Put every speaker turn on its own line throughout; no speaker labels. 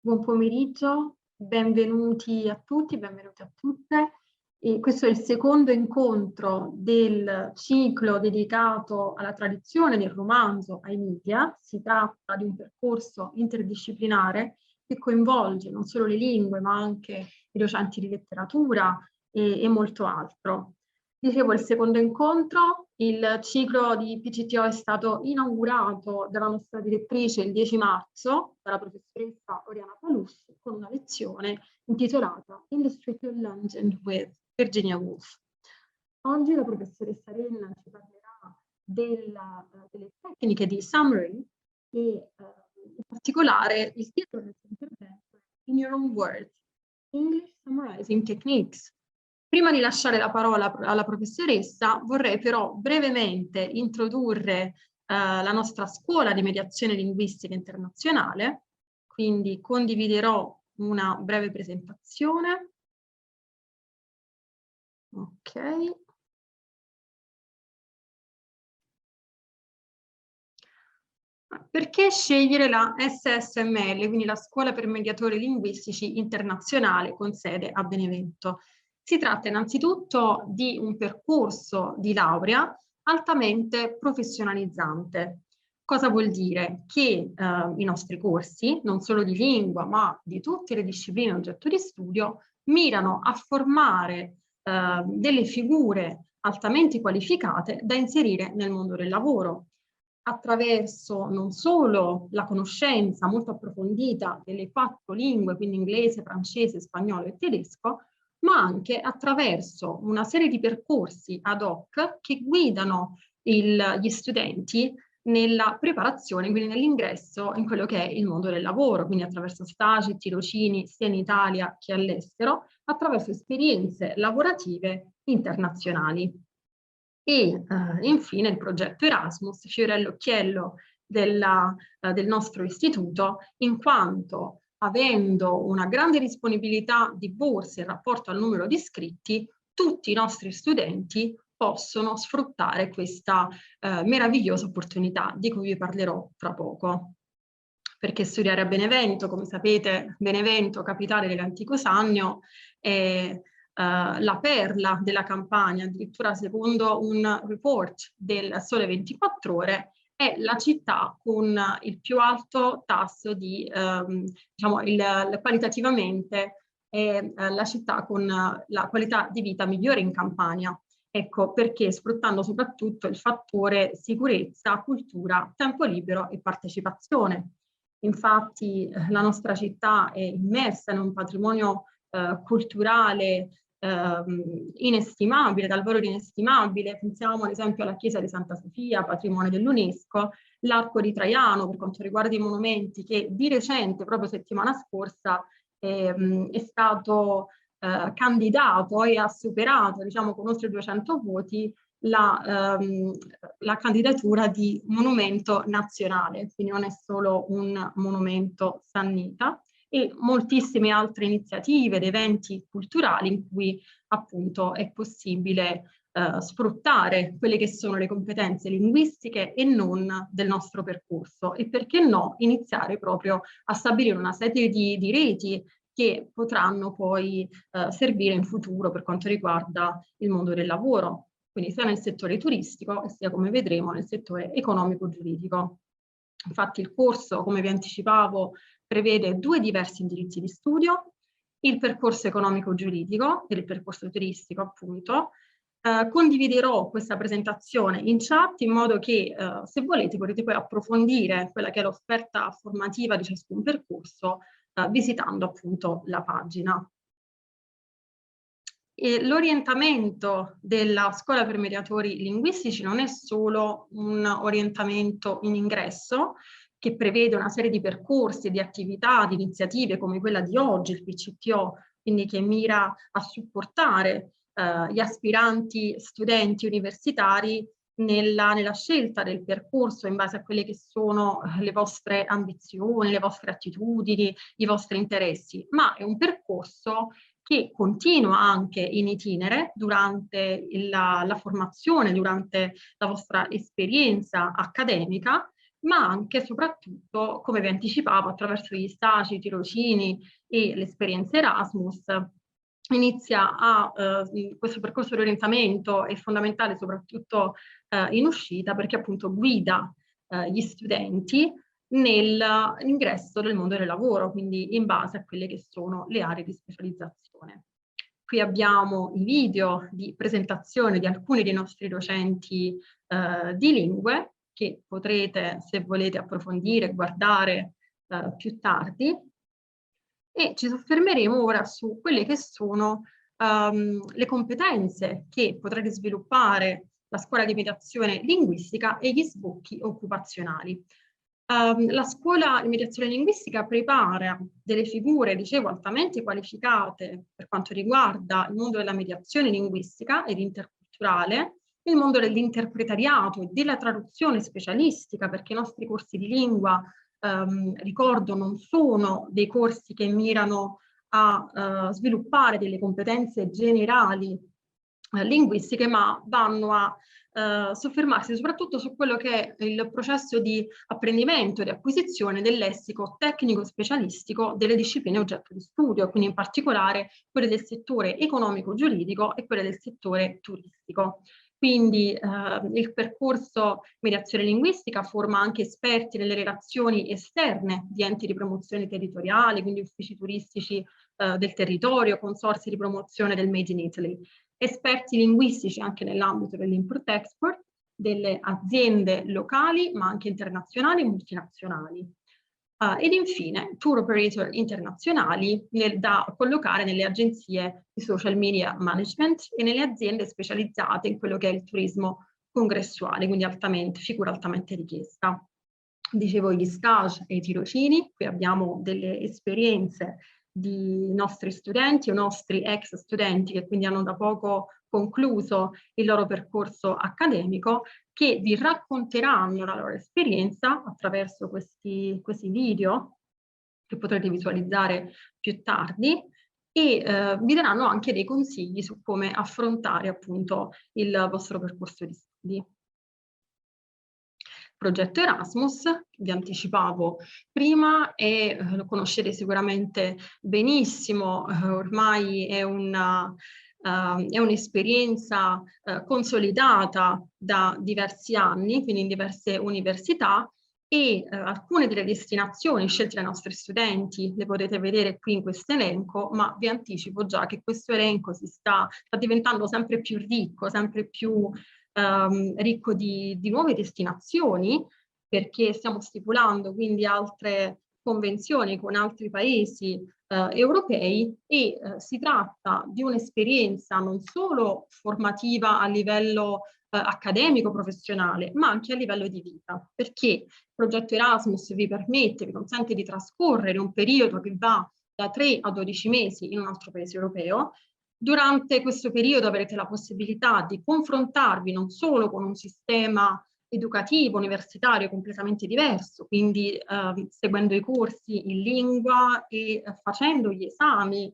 Buon pomeriggio, benvenuti a tutti, benvenute a tutte. E questo è il secondo incontro del ciclo dedicato alla tradizione del romanzo ai media. Si tratta di un percorso interdisciplinare che coinvolge non solo le lingue, ma anche i docenti di letteratura e molto altro. Dicevo, il secondo incontro, il ciclo di PCTO è stato inaugurato dalla nostra direttrice il 10 marzo, dalla professoressa Oriana Palussi, con una lezione intitolata Illustrated Legend with Virginia Woolf. Oggi la professoressa Renna ci parlerà delle tecniche di summary e in particolare il titolo del suo intervento è In Your Own Words, English Summarizing Techniques. Prima di lasciare la parola alla professoressa, vorrei però brevemente introdurre la nostra scuola di mediazione linguistica internazionale, quindi condividerò una breve presentazione. Ok. Perché scegliere la SSML, quindi la Scuola per Mediatori Linguistici Internazionale con sede a Benevento? Si tratta innanzitutto di un percorso di laurea altamente professionalizzante. Cosa vuol dire? Che i nostri corsi, non solo di lingua, ma di tutte le discipline oggetto di studio, mirano a formare delle figure altamente qualificate da inserire nel mondo del lavoro, attraverso non solo la conoscenza molto approfondita delle 4 lingue, quindi inglese, francese, spagnolo e tedesco, ma anche attraverso una serie di percorsi ad hoc che guidano gli studenti nella preparazione, quindi nell'ingresso in quello che è il mondo del lavoro, quindi attraverso stage, tirocini sia in Italia che all'estero, attraverso esperienze lavorative internazionali. E infine il progetto Erasmus, fiore all'occhiello del nostro istituto, in quanto avendo una grande disponibilità di borse in rapporto al numero di iscritti, tutti i nostri studenti possono sfruttare questa meravigliosa opportunità di cui vi parlerò tra poco. Perché studiare a Benevento, come sapete, Benevento, capitale dell'antico Sannio, è la perla della Campania, addirittura secondo un report del Sole 24 Ore, è la città con il più alto tasso di, diciamo, qualitativamente è la città con la qualità di vita migliore in Campania. Ecco perché, sfruttando soprattutto il fattore sicurezza, cultura, tempo libero e partecipazione. Infatti la nostra città è immersa in un patrimonio culturale inestimabile, dal valore inestimabile. Pensiamo ad esempio alla chiesa di Santa Sofia, patrimonio dell'UNESCO, l'arco di Traiano per quanto riguarda i monumenti, che di recente, proprio settimana scorsa, è stato candidato e ha superato, diciamo, con oltre 200 voti la candidatura di monumento nazionale, quindi non è solo un monumento sannita, e moltissime altre iniziative ed eventi culturali in cui appunto è possibile sfruttare quelle che sono le competenze linguistiche e non del nostro percorso, e perché no iniziare proprio a stabilire una serie di reti che potranno poi servire in futuro per quanto riguarda il mondo del lavoro, quindi sia nel settore turistico sia, come vedremo, nel settore economico-giuridico. Infatti il corso, come vi anticipavo, prevede 2 diversi indirizzi di studio, il percorso economico-giuridico e il percorso turistico, appunto. Condividerò questa presentazione in chat in modo che, se volete, potete poi approfondire quella che è l'offerta formativa di ciascun percorso visitando appunto la pagina. L'orientamento della Scuola per Mediatori Linguistici non è solo un orientamento in ingresso, che prevede una serie di percorsi, di attività, di iniziative come quella di oggi, il PCTO, quindi che mira a supportare gli aspiranti studenti universitari nella scelta del percorso in base a quelle che sono le vostre ambizioni, le vostre attitudini, i vostri interessi, ma è un percorso che continua anche in itinere durante la formazione, durante la vostra esperienza accademica, ma anche e soprattutto, come vi anticipavo, attraverso gli stage, i tirocini e le esperienze Erasmus, questo percorso di orientamento è fondamentale soprattutto in uscita, perché appunto guida gli studenti nell'ingresso del mondo del lavoro, quindi in base a quelle che sono le aree di specializzazione. Qui abbiamo i video di presentazione di alcuni dei nostri docenti di lingue, che potrete, se volete, approfondire, guardare più tardi. E ci soffermeremo ora su quelle che sono le competenze che potrete sviluppare la scuola di mediazione linguistica e gli sbocchi occupazionali. La scuola di mediazione linguistica prepara delle figure, dicevo, altamente qualificate per quanto riguarda il mondo della mediazione linguistica ed interculturale, il mondo dell'interpretariato e della traduzione specialistica, perché i nostri corsi di lingua, ricordo, non sono dei corsi che mirano a sviluppare delle competenze generali linguistiche, ma vanno a soffermarsi soprattutto su quello che è il processo di apprendimento e di acquisizione del lessico tecnico specialistico delle discipline oggetto di studio, quindi in particolare quelle del settore economico-giuridico e quelle del settore turistico. Quindi il percorso mediazione linguistica forma anche esperti nelle relazioni esterne di enti di promozione territoriale, quindi uffici turistici del territorio, consorzi di promozione del Made in Italy, esperti linguistici anche nell'ambito dell'import-export, delle aziende locali ma anche internazionali e multinazionali. Ed infine tour operator internazionali da collocare nelle agenzie di social media management e nelle aziende specializzate in quello che è il turismo congressuale, quindi figura altamente richiesta. Dicevo gli stage e i tirocini, qui abbiamo delle esperienze di nostri studenti o nostri ex studenti che quindi hanno da poco concluso il loro percorso accademico, che vi racconteranno la loro esperienza attraverso questi video che potrete visualizzare più tardi e vi daranno anche dei consigli su come affrontare appunto il vostro percorso di studi. Progetto Erasmus, vi anticipavo prima e lo conoscete sicuramente benissimo, ormai è un'esperienza consolidata da diversi anni, quindi in diverse università, e alcune delle destinazioni scelte dai nostri studenti le potete vedere qui in questo elenco, ma vi anticipo già che questo elenco sta diventando sempre più ricco, sempre più ricco di nuove destinazioni, perché stiamo stipulando quindi altre convenzioni con altri paesi europei e si tratta di un'esperienza non solo formativa a livello accademico, professionale, ma anche a livello di vita, perché il progetto Erasmus vi consente di trascorrere un periodo che va da 3 a 12 mesi in un altro paese europeo. Durante questo periodo avrete la possibilità di confrontarvi non solo con un sistema educativo, universitario completamente diverso, quindi seguendo i corsi in lingua e facendo gli esami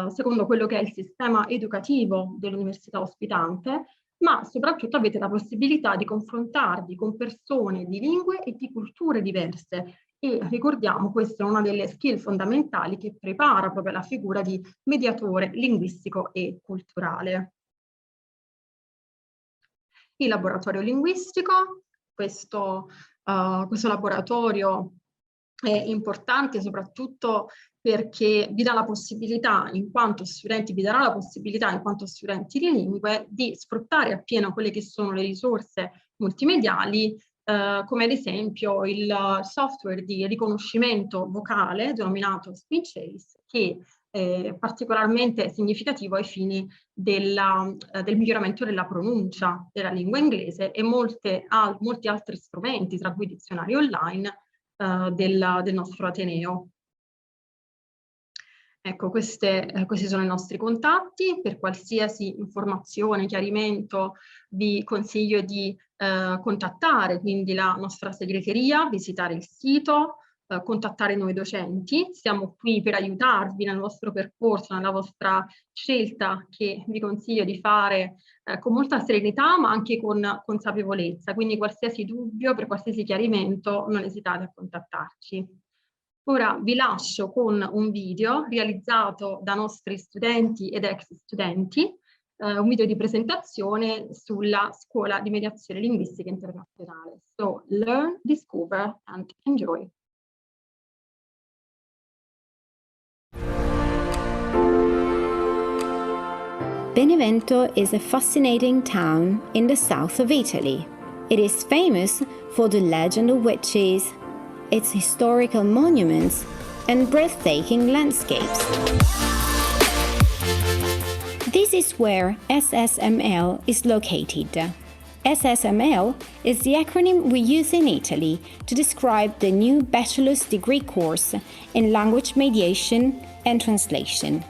secondo quello che è il sistema educativo dell'università ospitante, ma soprattutto avete la possibilità di confrontarvi con persone di lingue e di culture diverse. E ricordiamo, questa è una delle skill fondamentali che prepara proprio la figura di mediatore linguistico e culturale. Il laboratorio linguistico, questo laboratorio è importante soprattutto perché vi dà la possibilità, in quanto studenti, vi darà la possibilità, in quanto studenti di lingue, di sfruttare appieno quelle che sono le risorse multimediali, come ad esempio il software di riconoscimento vocale denominato Speech Ace, che è particolarmente significativo ai fini del miglioramento della pronuncia della lingua inglese e molti altri strumenti, tra cui dizionari online, del nostro Ateneo. Ecco, questi sono i nostri contatti. Per qualsiasi informazione, chiarimento, vi consiglio di contattare quindi la nostra segreteria, visitare il sito, contattare noi docenti. Siamo qui per aiutarvi nel vostro percorso, nella vostra scelta che vi consiglio di fare con molta serenità ma anche con consapevolezza. Quindi qualsiasi dubbio, per qualsiasi chiarimento, non esitate a contattarci. Ora vi lascio con un video realizzato da nostri studenti ed ex studenti, un video di presentazione sulla scuola di mediazione linguistica internazionale. So, learn, discover and enjoy.
Benevento is a fascinating town in the south of Italy. It is famous for the legend of witches, its historical monuments, and breathtaking landscapes. This is where SSML is located. SSML is the acronym we use in Italy to describe the new bachelor's degree course in language mediation and translation.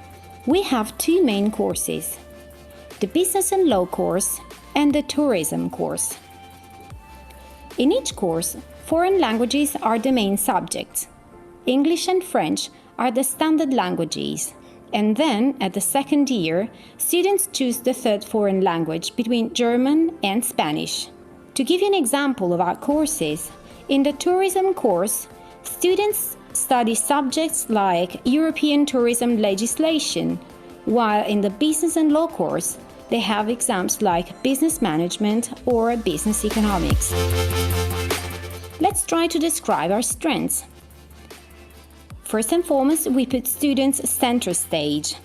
We have two main courses: the Business and Law course and the Tourism course. In each course, foreign languages are the main subjects. English and French are the standard languages, and then, at the second year, students choose the third foreign language between German and Spanish. To give you an example of our courses, in the Tourism course, students study subjects like European tourism legislation, while in the Business and Law course, they have exams like business management or business economics. Let's try to describe our strengths. First and foremost, we put students center stage.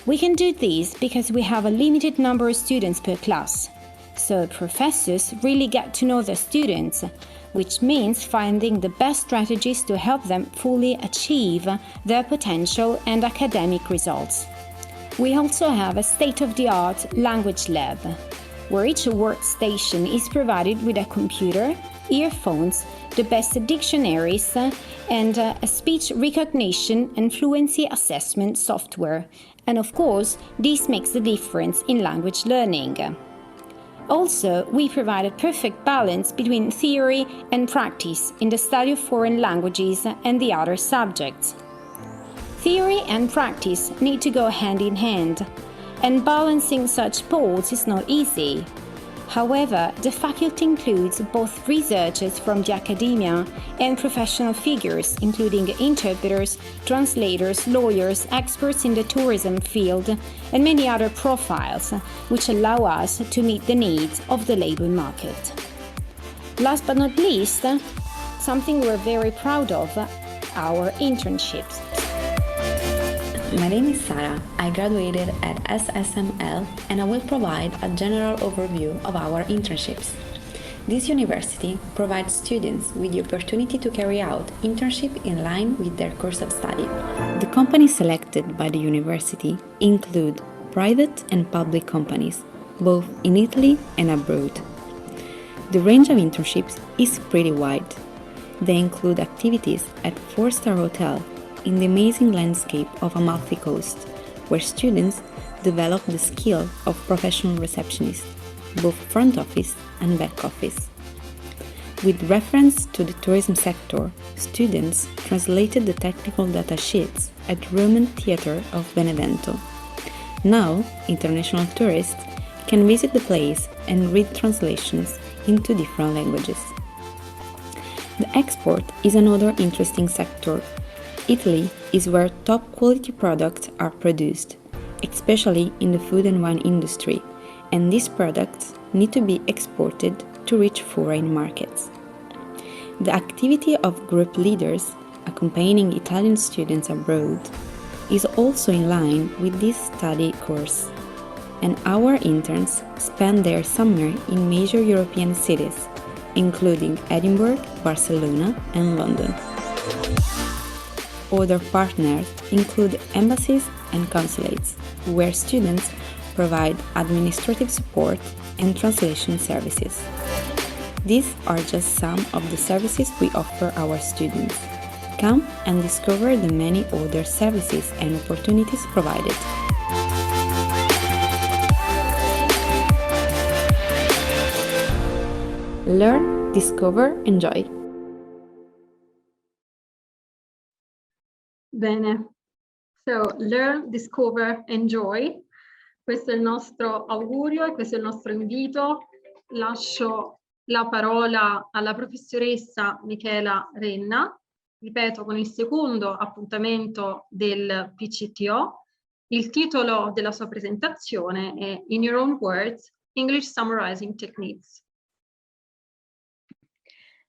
We can do this because we have a limited number of students per class, so professors really get to know their students, which means finding the best strategies to help them fully achieve their potential and academic results. We also have a state-of-the-art language lab, where each workstation is provided with a computer, earphones, the best dictionaries, and a speech recognition and fluency assessment software. And of course, this makes the difference in language learning. Also, we provide a perfect balance between theory and practice in the study of foreign languages and the other subjects. Theory and practice need to go hand in hand, and balancing such poles is not easy. However, the faculty includes both researchers from the academia and professional figures, including interpreters, translators, lawyers, experts in the tourism field, and many other profiles, which allow us to meet the needs of the labor market. Last but not least, something we're very proud of, our internships.
My name is Sara. I graduated at SSML and I will provide a general overview of our internships. This university provides students with the opportunity to carry out internship in line with their course of study. The companies selected by the university include private and public companies, both in Italy and abroad. The range of internships is pretty wide. They include activities at 4-star hotel in the amazing landscape of Amalfi Coast, where students develop the skill of professional receptionists, both front office and back office. With reference to the tourism sector, students translated the technical data sheets at Roman Theatre of Benevento. Now, international tourists can visit the place and read translations into different languages. The export is another interesting sector. Italy is where top quality products are produced, especially in the food and wine industry, and these products need to be exported to reach foreign markets. The activity of group leaders accompanying Italian students abroad is also in line with this study course, and our interns spend their summer in major European cities, including Edinburgh, Barcelona, and London. Other partners include embassies and consulates, where students provide administrative support and translation services. These are just some of the services we offer our students. Come and discover the many other services and opportunities provided. Learn, discover, enjoy.
Bene. So, learn, discover, enjoy. Questo è il nostro augurio e questo è il nostro invito. Lascio la parola alla professoressa Michela Renna, ripeto, con il secondo appuntamento del PCTO. Il titolo della sua presentazione è In Your Own Words, English Summarizing Techniques.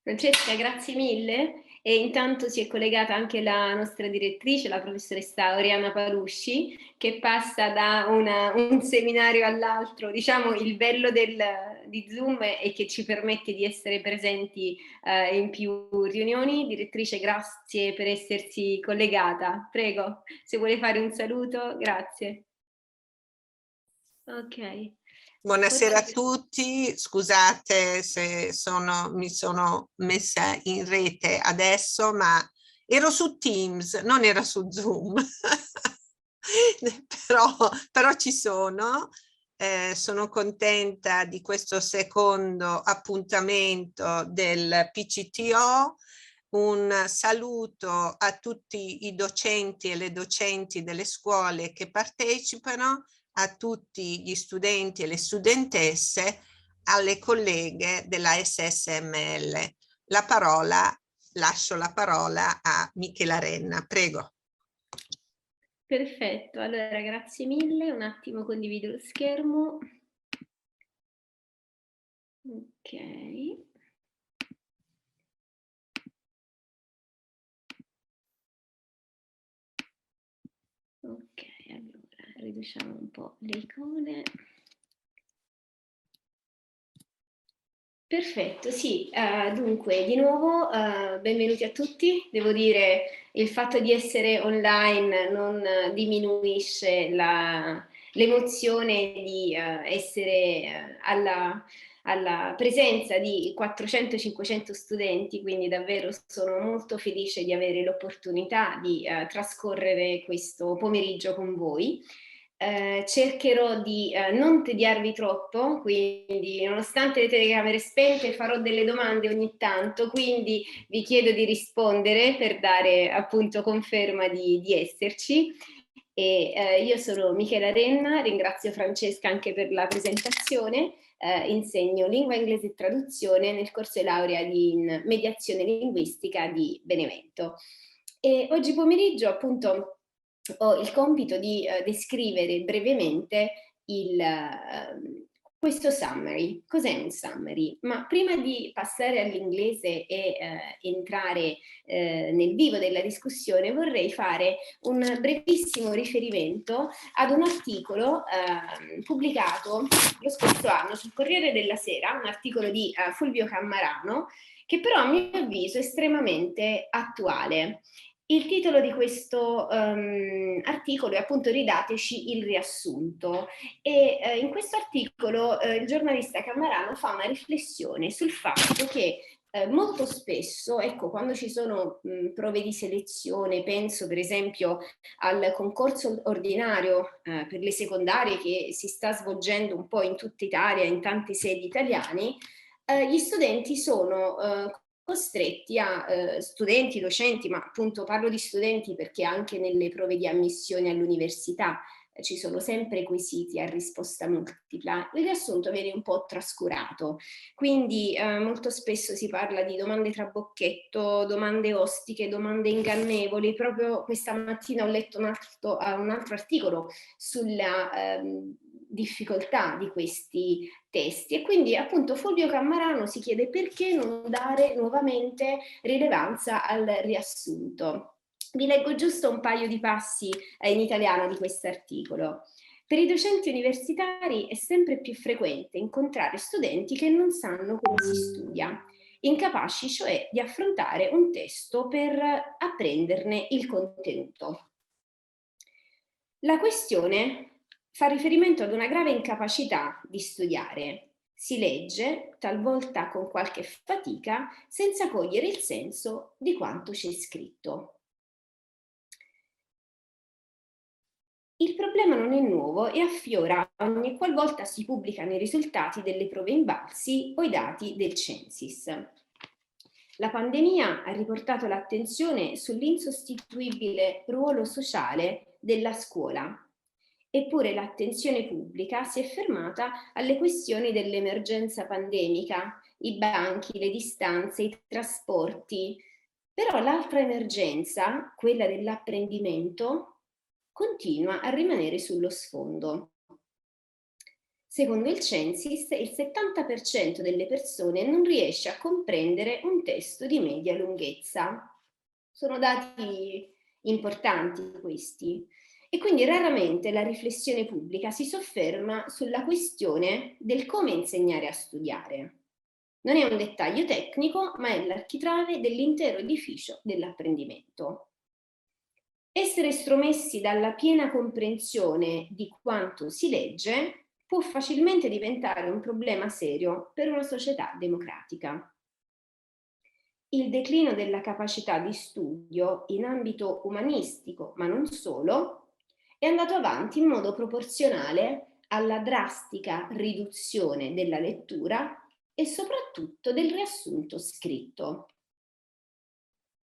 Francesca, grazie mille. E intanto si è collegata anche la nostra direttrice, la professoressa Oriana Palusci, che passa da un seminario all'altro. Diciamo, il bello di Zoom è che ci permette di essere presenti in più riunioni. Direttrice, grazie per essersi collegata. Prego, se vuole fare un saluto, grazie. Ok.
Buonasera a tutti, scusate se mi sono messa in rete adesso, ma ero su Teams, non era su Zoom, però ci sono. Sono contenta di questo secondo appuntamento del PCTO. Un saluto a tutti i docenti e le docenti delle scuole che partecipano, a tutti gli studenti e le studentesse, alle colleghe della SSML. Lascio la parola a Michela Renna, prego.
Perfetto, allora grazie mille, un attimo condivido lo schermo. Ok. Ok, allora riduciamo un po' le icone. Perfetto, sì, dunque di nuovo benvenuti a tutti. Devo dire, il fatto di essere online non diminuisce l'emozione di essere alla presenza di 400-500 studenti, quindi davvero sono molto felice di avere l'opportunità di trascorrere questo pomeriggio con voi. Cercherò di non tediarvi troppo, quindi nonostante le telecamere spente farò delle domande ogni tanto, quindi vi chiedo di rispondere per dare appunto conferma di esserci. E io sono Michela Renna, ringrazio Francesca anche per la presentazione, insegno lingua inglese e traduzione nel corso di laurea in mediazione linguistica di Benevento. E oggi pomeriggio appunto ho il compito di descrivere brevemente questo summary. Cos'è un summary? Ma prima di passare all'inglese e entrare nel vivo della discussione, vorrei fare un brevissimo riferimento ad un articolo pubblicato lo scorso anno sul Corriere della Sera, un articolo di Fulvio Cammarano, che però a mio avviso è estremamente attuale. Il titolo di questo articolo è appunto Ridateci il riassunto e in questo articolo il giornalista Cammarano fa una riflessione sul fatto che molto spesso, ecco, quando ci sono prove di selezione, penso per esempio al concorso ordinario per le secondarie che si sta svolgendo un po' in tutta Italia, in tante sedi italiane, gli studenti sono costretti a studenti, docenti, ma appunto parlo di studenti perché anche nelle prove di ammissione all'università ci sono sempre quesiti a risposta multipla. Il riassunto viene un po' trascurato, quindi molto spesso si parla di domande trabocchetto, domande ostiche, domande ingannevoli. Proprio questa mattina ho letto un altro articolo sulla difficoltà di questi testi e quindi appunto Fulvio Cammarano si chiede perché non dare nuovamente rilevanza al riassunto. Vi leggo giusto un paio di passi in italiano di questo articolo. Per i docenti universitari è sempre più frequente incontrare studenti che non sanno come si studia, incapaci cioè di affrontare un testo per apprenderne il contenuto. La questione fa riferimento ad una grave incapacità di studiare. Si legge, talvolta con qualche fatica, senza cogliere il senso di quanto c'è scritto. Il problema non è nuovo e affiora ogni qualvolta si pubblicano i risultati delle prove invalsi o i dati del Censis. La pandemia ha riportato l'attenzione sull'insostituibile ruolo sociale della scuola. Eppure l'attenzione pubblica si è fermata alle questioni dell'emergenza pandemica, i banchi, le distanze, i trasporti. Però l'altra emergenza, quella dell'apprendimento, continua a rimanere sullo sfondo. Secondo il Censis, il 70% delle persone non riesce a comprendere un testo di media lunghezza. Sono dati importanti questi. E quindi raramente la riflessione pubblica si sofferma sulla questione del come insegnare a studiare. Non è un dettaglio tecnico, ma è l'architrave dell'intero edificio dell'apprendimento. Essere estromessi dalla piena comprensione di quanto si legge può facilmente diventare un problema serio per una società democratica. Il declino della capacità di studio in ambito umanistico, ma non solo, è andato avanti in modo proporzionale alla drastica riduzione della lettura e soprattutto del riassunto scritto.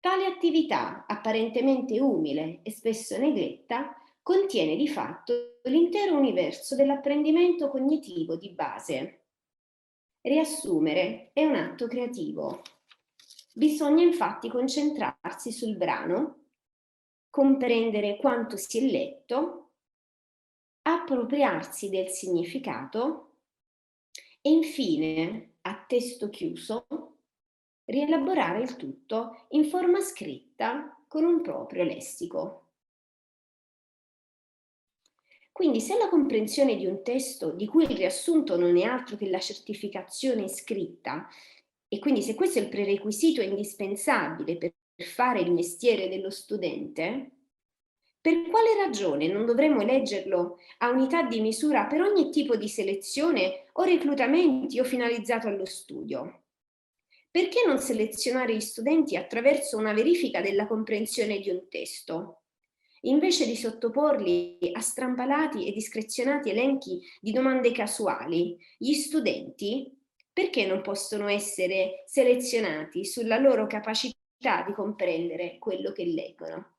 Tale attività, apparentemente umile e spesso negletta, contiene di fatto l'intero universo dell'apprendimento cognitivo di base. Riassumere è un atto creativo. Bisogna infatti concentrarsi sul brano, comprendere quanto si è letto, appropriarsi del significato e infine, a testo chiuso, rielaborare il tutto in forma scritta con un proprio lessico. Quindi se la comprensione di un testo di cui il riassunto non è altro che la certificazione scritta, e quindi se questo è il prerequisito indispensabile per fare il mestiere dello studente, per quale ragione non dovremmo leggerlo a unità di misura per ogni tipo di selezione o reclutamenti o finalizzato allo studio? Perché non selezionare gli studenti attraverso una verifica della comprensione di un testo? Invece di sottoporli a strampalati e discrezionati elenchi di domande casuali, gli studenti, perché non possono essere selezionati sulla loro capacità di comprendere quello che leggono?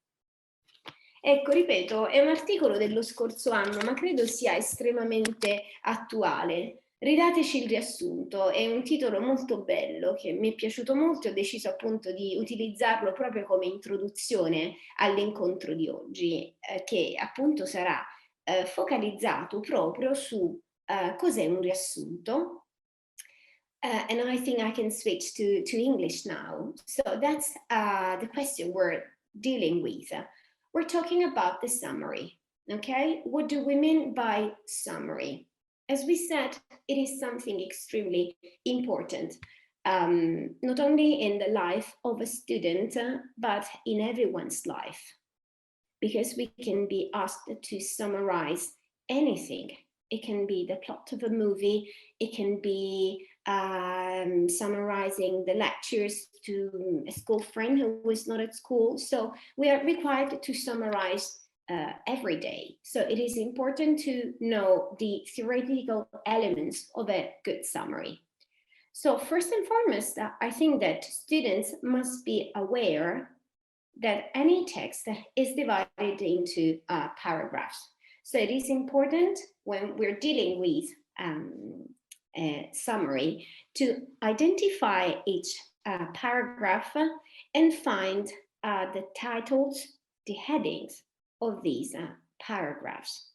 Ecco, ripeto, è un articolo dello scorso anno, ma credo sia estremamente attuale. Ridateci il riassunto, è un titolo molto bello che mi è piaciuto molto e ho deciso appunto di utilizzarlo proprio come introduzione all'incontro di oggi, che appunto sarà focalizzato proprio su cos'è un riassunto. And I think I can switch to English now. So that's the question we're dealing with. We're talking about the summary, okay? What do we mean by summary? As we said, it is something extremely important, not only in the life of a student, but in everyone's life, because we can be asked to summarize anything. It can be the plot of a movie, it can be summarizing the lectures to a school friend who is not at school. So we are required to summarize every day. So it is important to know the theoretical elements of a good summary. So first and foremost, I think that students must be aware that any text is divided into paragraphs. So it is important when we're dealing with a summary to identify each paragraph and find the titles, the headings of these paragraphs.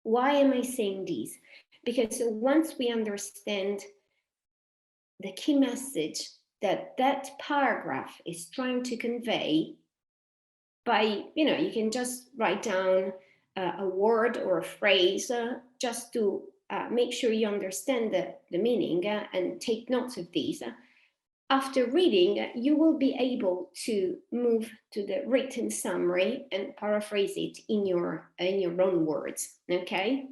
Why am I saying this? Because once we understand the key message that that paragraph is trying to convey, by, you can just write down a word or a phrase just to make sure you understand the meaning and take notes of these. After reading, you will be able to move to the written summary and paraphrase it in your own words, okay?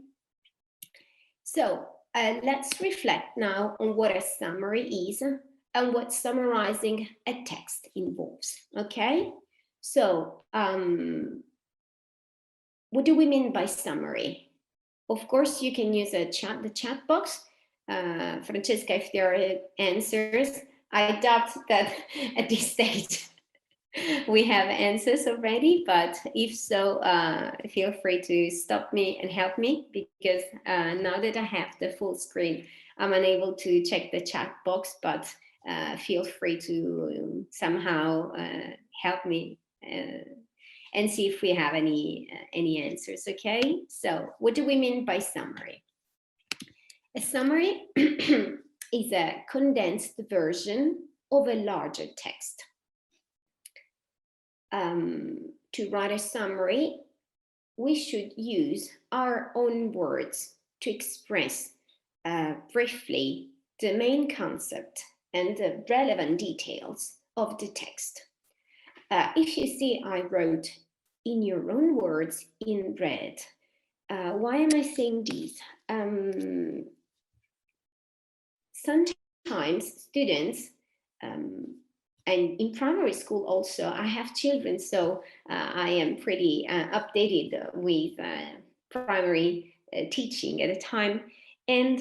So let's reflect now on what a summary is and what summarizing a text involves, okay? So what do we mean by summary? Of course, you can use the chat box. Francesca, if there are answers, I doubt that at this stage we have answers already, but if so, feel free to stop me and help me, because now that I have the full screen, I'm unable to check the chat box, but feel free to somehow help me and see if we have any answers, okay? So what do we mean by summary? A summary is a condensed version of a larger text. To write a summary, we should use our own words to express briefly the main concept and the relevant details of the text. If you see, I wrote in your own words in red. Why am I saying this? Sometimes students, and in primary school also, I have children, so I am pretty updated with primary teaching at a time. And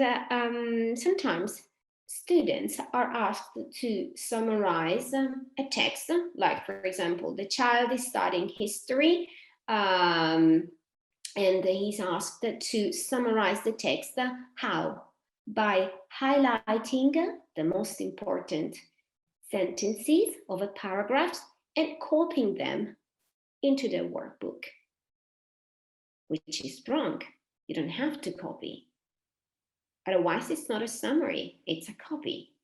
sometimes students are asked to summarize a text, like, for example, the child is studying history, and he's asked to summarize the text. How? By highlighting the most important sentences of a paragraph and copying them into the workbook, which is wrong. You don't have to copy. Otherwise, it's not a summary, it's a copy.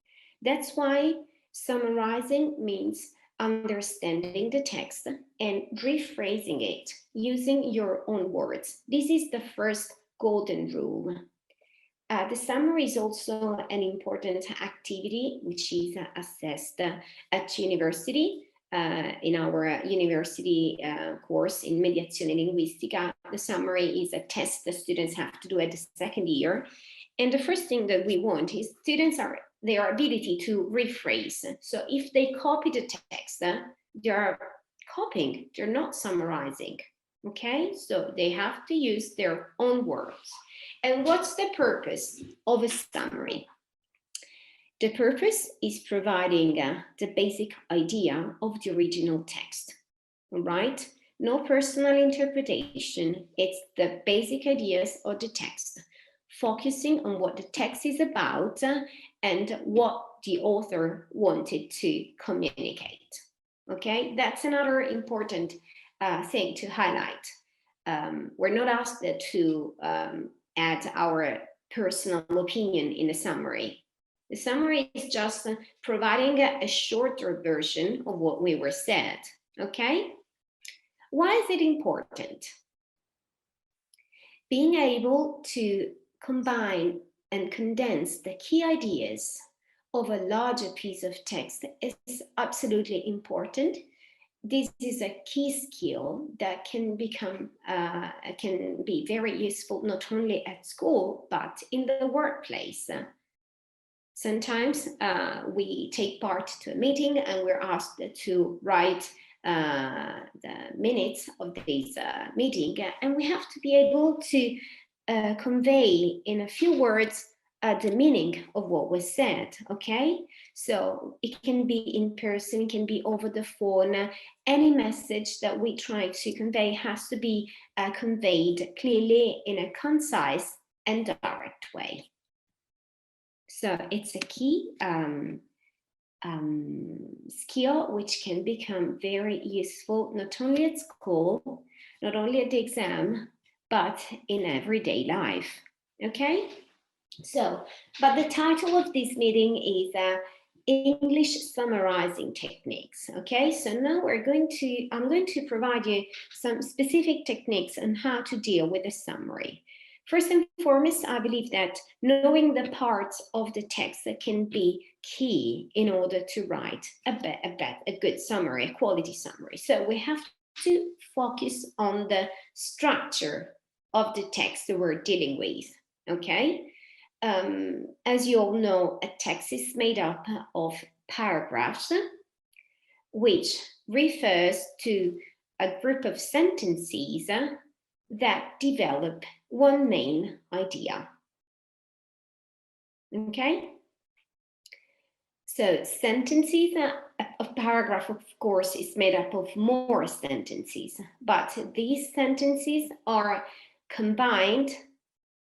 That's why summarizing means understanding the text and rephrasing it using your own words. This is the first golden rule. The summary is also an important activity which is assessed at university. In our university course in Mediazione Linguistica, the summary is a test that students have to do at the second year. And the first thing that we want is students their ability to rephrase. So if they copy the text, they're copying, they're not summarizing. Okay, so they have to use their own words. And what's the purpose of a summary? The purpose is providing the basic idea of the original text, all right? No personal interpretation, it's the basic ideas of the text, focusing on what the text is about and what the author wanted to communicate, okay? That's another important thing to highlight. We're not asked to add our personal opinion in the summary. The summary is just providing a shorter version of what we were said, okay? Why is it important? Being able to combine and condense the key ideas of a larger piece of text is absolutely important. This is a key skill that can be very useful not only at school, but in the workplace. Sometimes we take part to a meeting and we're asked to write the minutes of this meeting, and we have to be able to convey in a few words the meaning of what was said, okay? So it can be in person, it can be over the phone. Any message that we try to convey has to be conveyed clearly in a concise and direct way. So it's a key skill which can become very useful not only at school, not only at the exam, but in everyday life, okay? So, but the title of this meeting is English Summarizing Techniques, okay? So now I'm going to provide you some specific techniques on how to deal with a summary. First and foremost, I believe that knowing the parts of the text that can be key in order to write a good summary, a quality summary. So we have to focus on the structure of the text that we're dealing with, okay? As you all know, a text is made up of paragraphs, which refers to a group of sentences that develop one main idea. Okay? So sentences, a paragraph, of course, is made up of more sentences, but these sentences are combined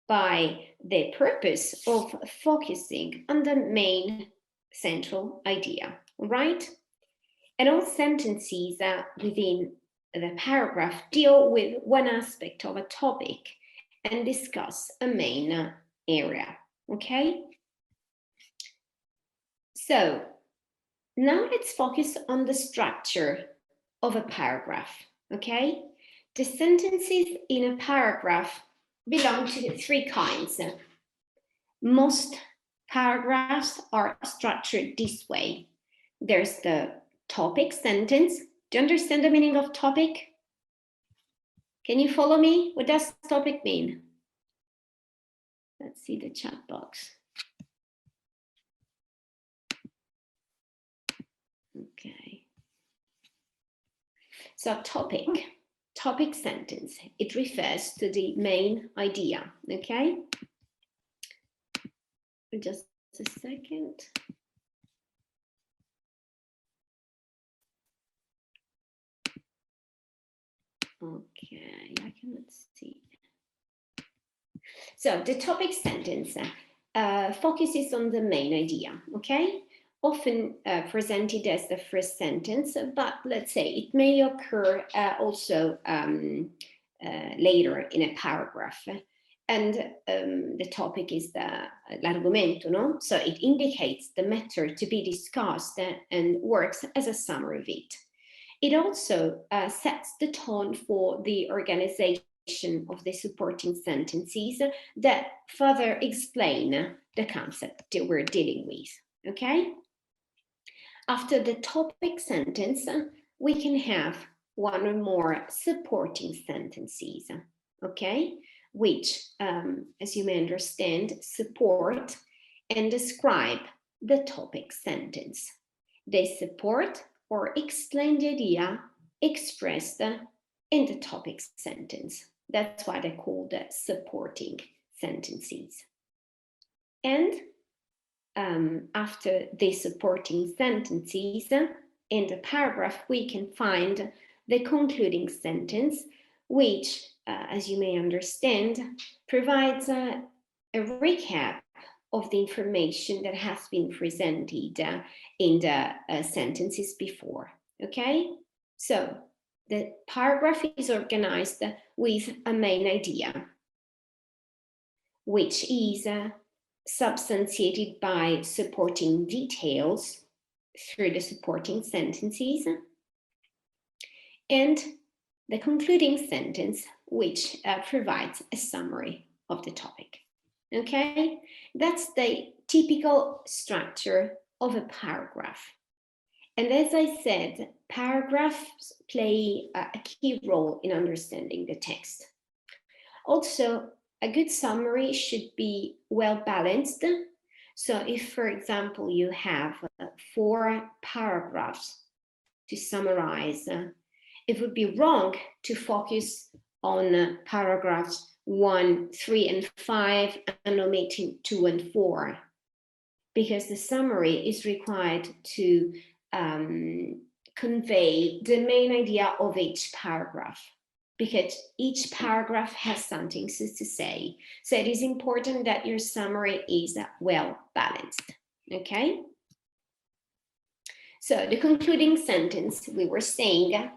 by the purpose of focusing on the main central idea, right? And all sentences within the paragraph deal with one aspect of a topic and discuss a main area, okay? So now let's focus on the structure of a paragraph, okay? The sentences in a paragraph belong to three kinds. Most paragraphs are structured this way. There's the topic sentence. Do you understand the meaning of topic? Can you follow me? What does topic mean? Let's see the chat box. Okay. So topic sentence, it refers to the main idea, okay? Just a second. Okay, I cannot see. So the topic sentence focuses on the main idea, okay? Often presented as the first sentence, but let's say it may occur also later in a paragraph. And the topic is l'argomento, no? So it indicates the matter to be discussed and works as a summary of it. It also sets the tone for the organization of the supporting sentences that further explain the concept that we're dealing with, okay? After the topic sentence, we can have one or more supporting sentences, okay? Which, as you may understand, support and describe the topic sentence. They support or explain the idea expressed in the topic sentence. That's why they're called supporting sentences. And after the supporting sentences in the paragraph, we can find the concluding sentence, which, as you may understand, provides a recap of the information that has been presented in the sentences before, okay? So the paragraph is organized with a main idea, which is substantiated by supporting details through the supporting sentences, and the concluding sentence, which provides a summary of the topic. Okay, that's the typical structure of a paragraph. And as I said, paragraphs play a key role in understanding the text. Also, a good summary should be well balanced. So if, for example, you have 4 paragraphs to summarize, it would be wrong to focus on paragraphs 1, 3, and 5 and omitting 2 and 4, because the summary is required to convey the main idea of each paragraph, because each paragraph has something to say. So it is important that your summary is well balanced, okay? So the concluding sentence, we were saying,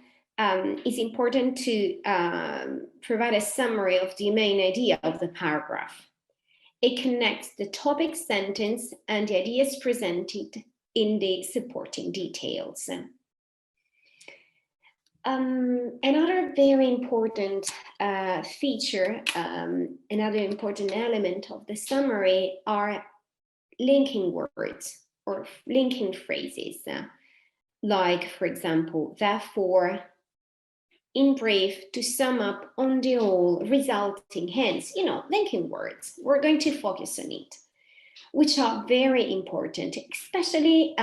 is important to provide a summary of the main idea of the paragraph. It connects the topic sentence and the ideas presented in the supporting details. Another very important feature, another important element of the summary are linking words or linking phrases, like, for example, therefore, in brief, to sum up, on the whole, resulting, hence, linking words. We're going to focus on it, which are very important, especially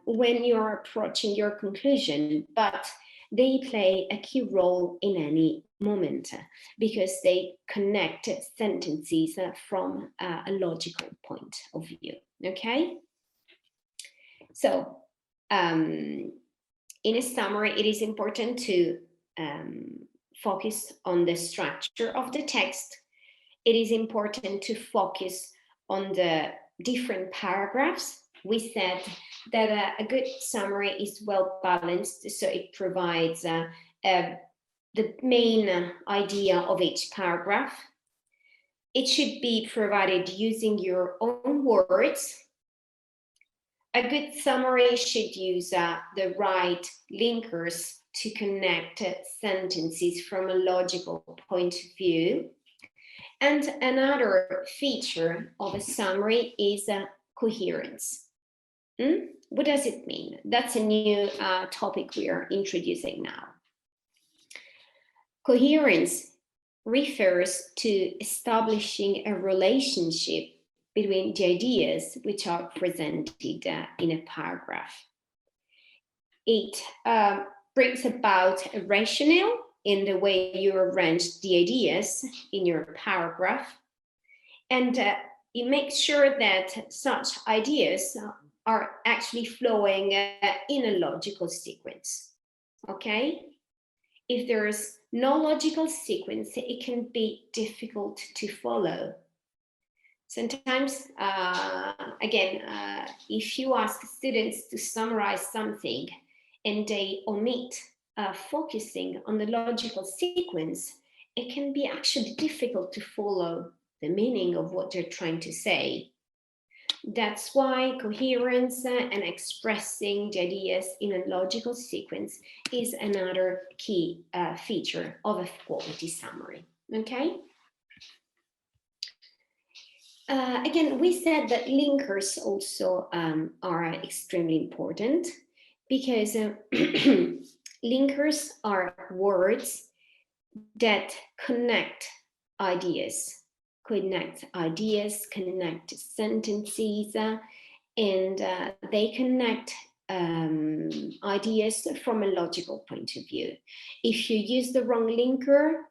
when you're approaching your conclusion, but they play a key role in any moment because they connect sentences from a logical point of view, okay? So in a summary, it is important to focus on the structure of the text. It is important to focus on the different paragraphs. We said that a good summary is well balanced, so it provides the main idea of each paragraph. It should be provided using your own words. A good summary should use the right linkers to connect sentences from a logical point of view. And another feature of a summary is coherence. What does it mean? That's a new topic we are introducing now. Coherence refers to establishing a relationship between the ideas which are presented in a paragraph. It brings about a rationale in the way you arrange the ideas in your paragraph, and it makes sure that such ideas are actually flowing in a logical sequence, okay? If there's no logical sequence, it can be difficult to follow. Sometimes, again, if you ask students to summarize something and they omit focusing on the logical sequence, it can be actually difficult to follow the meaning of what they're trying to say. That's why coherence and expressing the ideas in a logical sequence is another key feature of a quality summary, okay? Again, we said that linkers also are extremely important because linkers are words that connect ideas, connect sentences, and they connect ideas from a logical point of view. If you use the wrong linker,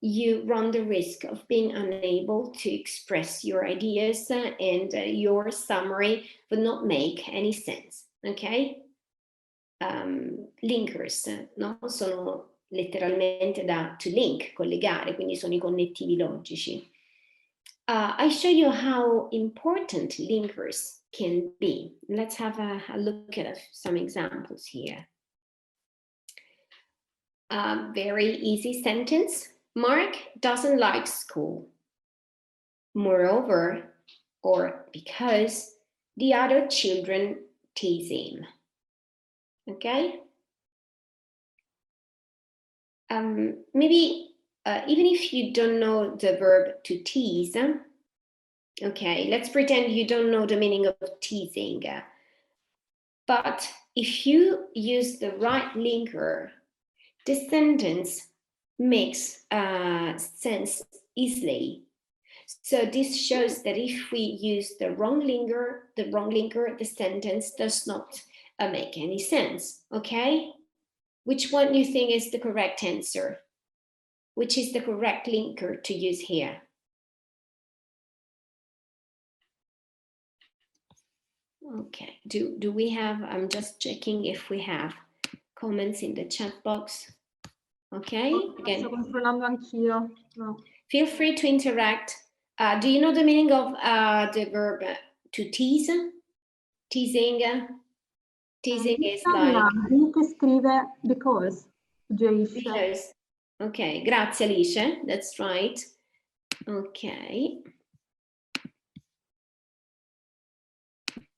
you run the risk of being unable to express your ideas and your summary would not make any sense, okay? Linkers, no? Sono letteralmente da to link, collegare, quindi sono I connettivi logici. I show you how important linkers can be. Let's have a look at some examples here. Very easy sentence. Mark doesn't like school. Moreover, or because the other children tease him. Okay? Maybe even if you don't know the verb to tease, okay, let's pretend you don't know the meaning of teasing. But if you use the right linker, the sentence makes sense easily. So this shows that if we use the wrong linker, the sentence does not make any sense, okay? Which one do you think is the correct answer? Which is the correct linker to use here? Okay, do we have, I'm just checking if we have comments in the chat box. Okay, again.
Sto controllando anch'io. No.
Feel free to interact. Do you know the meaning of the verb to tease? Teasing. Teasing is like.
Che scrive because.
Because. Okay, grazie Alice. That's right. Okay.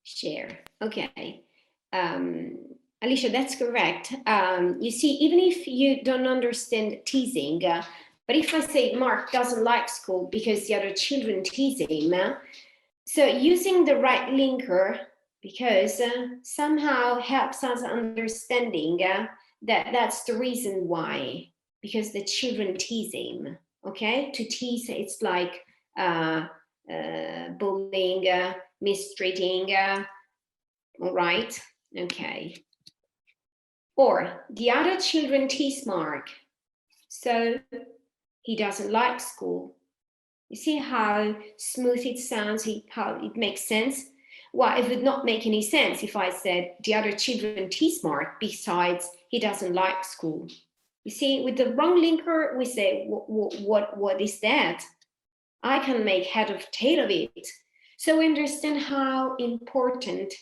Share. Okay. Alicia, that's correct. You see, even if you don't understand teasing, but if I say Mark doesn't like school because the other children tease him, so using the right linker, because somehow helps us understanding that that's the reason why, because the children tease him, okay? To tease, it's like bullying, mistreating, all right, okay. Or the other children tease Mark, so he doesn't like school. You see how smooth it sounds, how it makes sense? Well, it would not make any sense if I said the other children T-smart, besides he doesn't like school. You see, with the wrong linker, we say, what is that? I can make head of tail of it. So we understand how important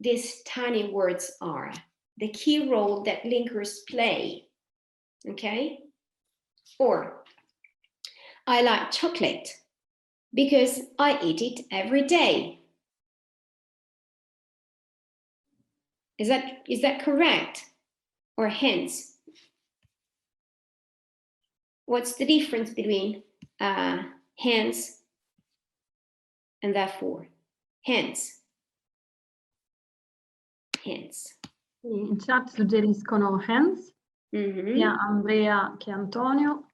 these tiny words are, the key role that linkers play, okay? Or, I like chocolate because I eat it every day. Is that correct? Or hence? What's the difference between hence and therefore? Hence. Hence.
In chat suggeriscono hence, sia Andrea che Antonio.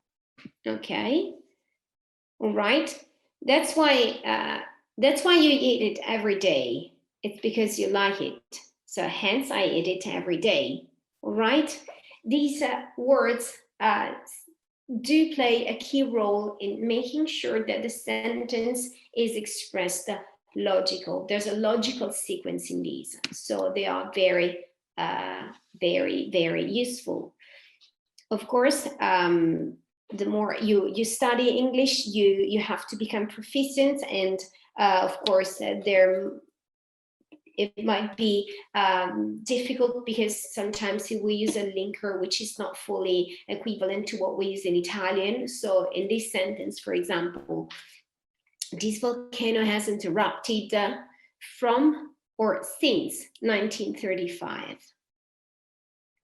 Okay. All right. That's why you eat it every day. It's because you like it. So hence I eat it every day. All right. These words do play a key role in making sure that the sentence is expressed logical. There's a logical sequence in these. So they are very, very useful. Of course, the more you study English, you have to become proficient, and of course it might be difficult because sometimes we use a linker which is not fully equivalent to what we use in Italian. So in this sentence, for example, this volcano hasn't erupted from or since 1935.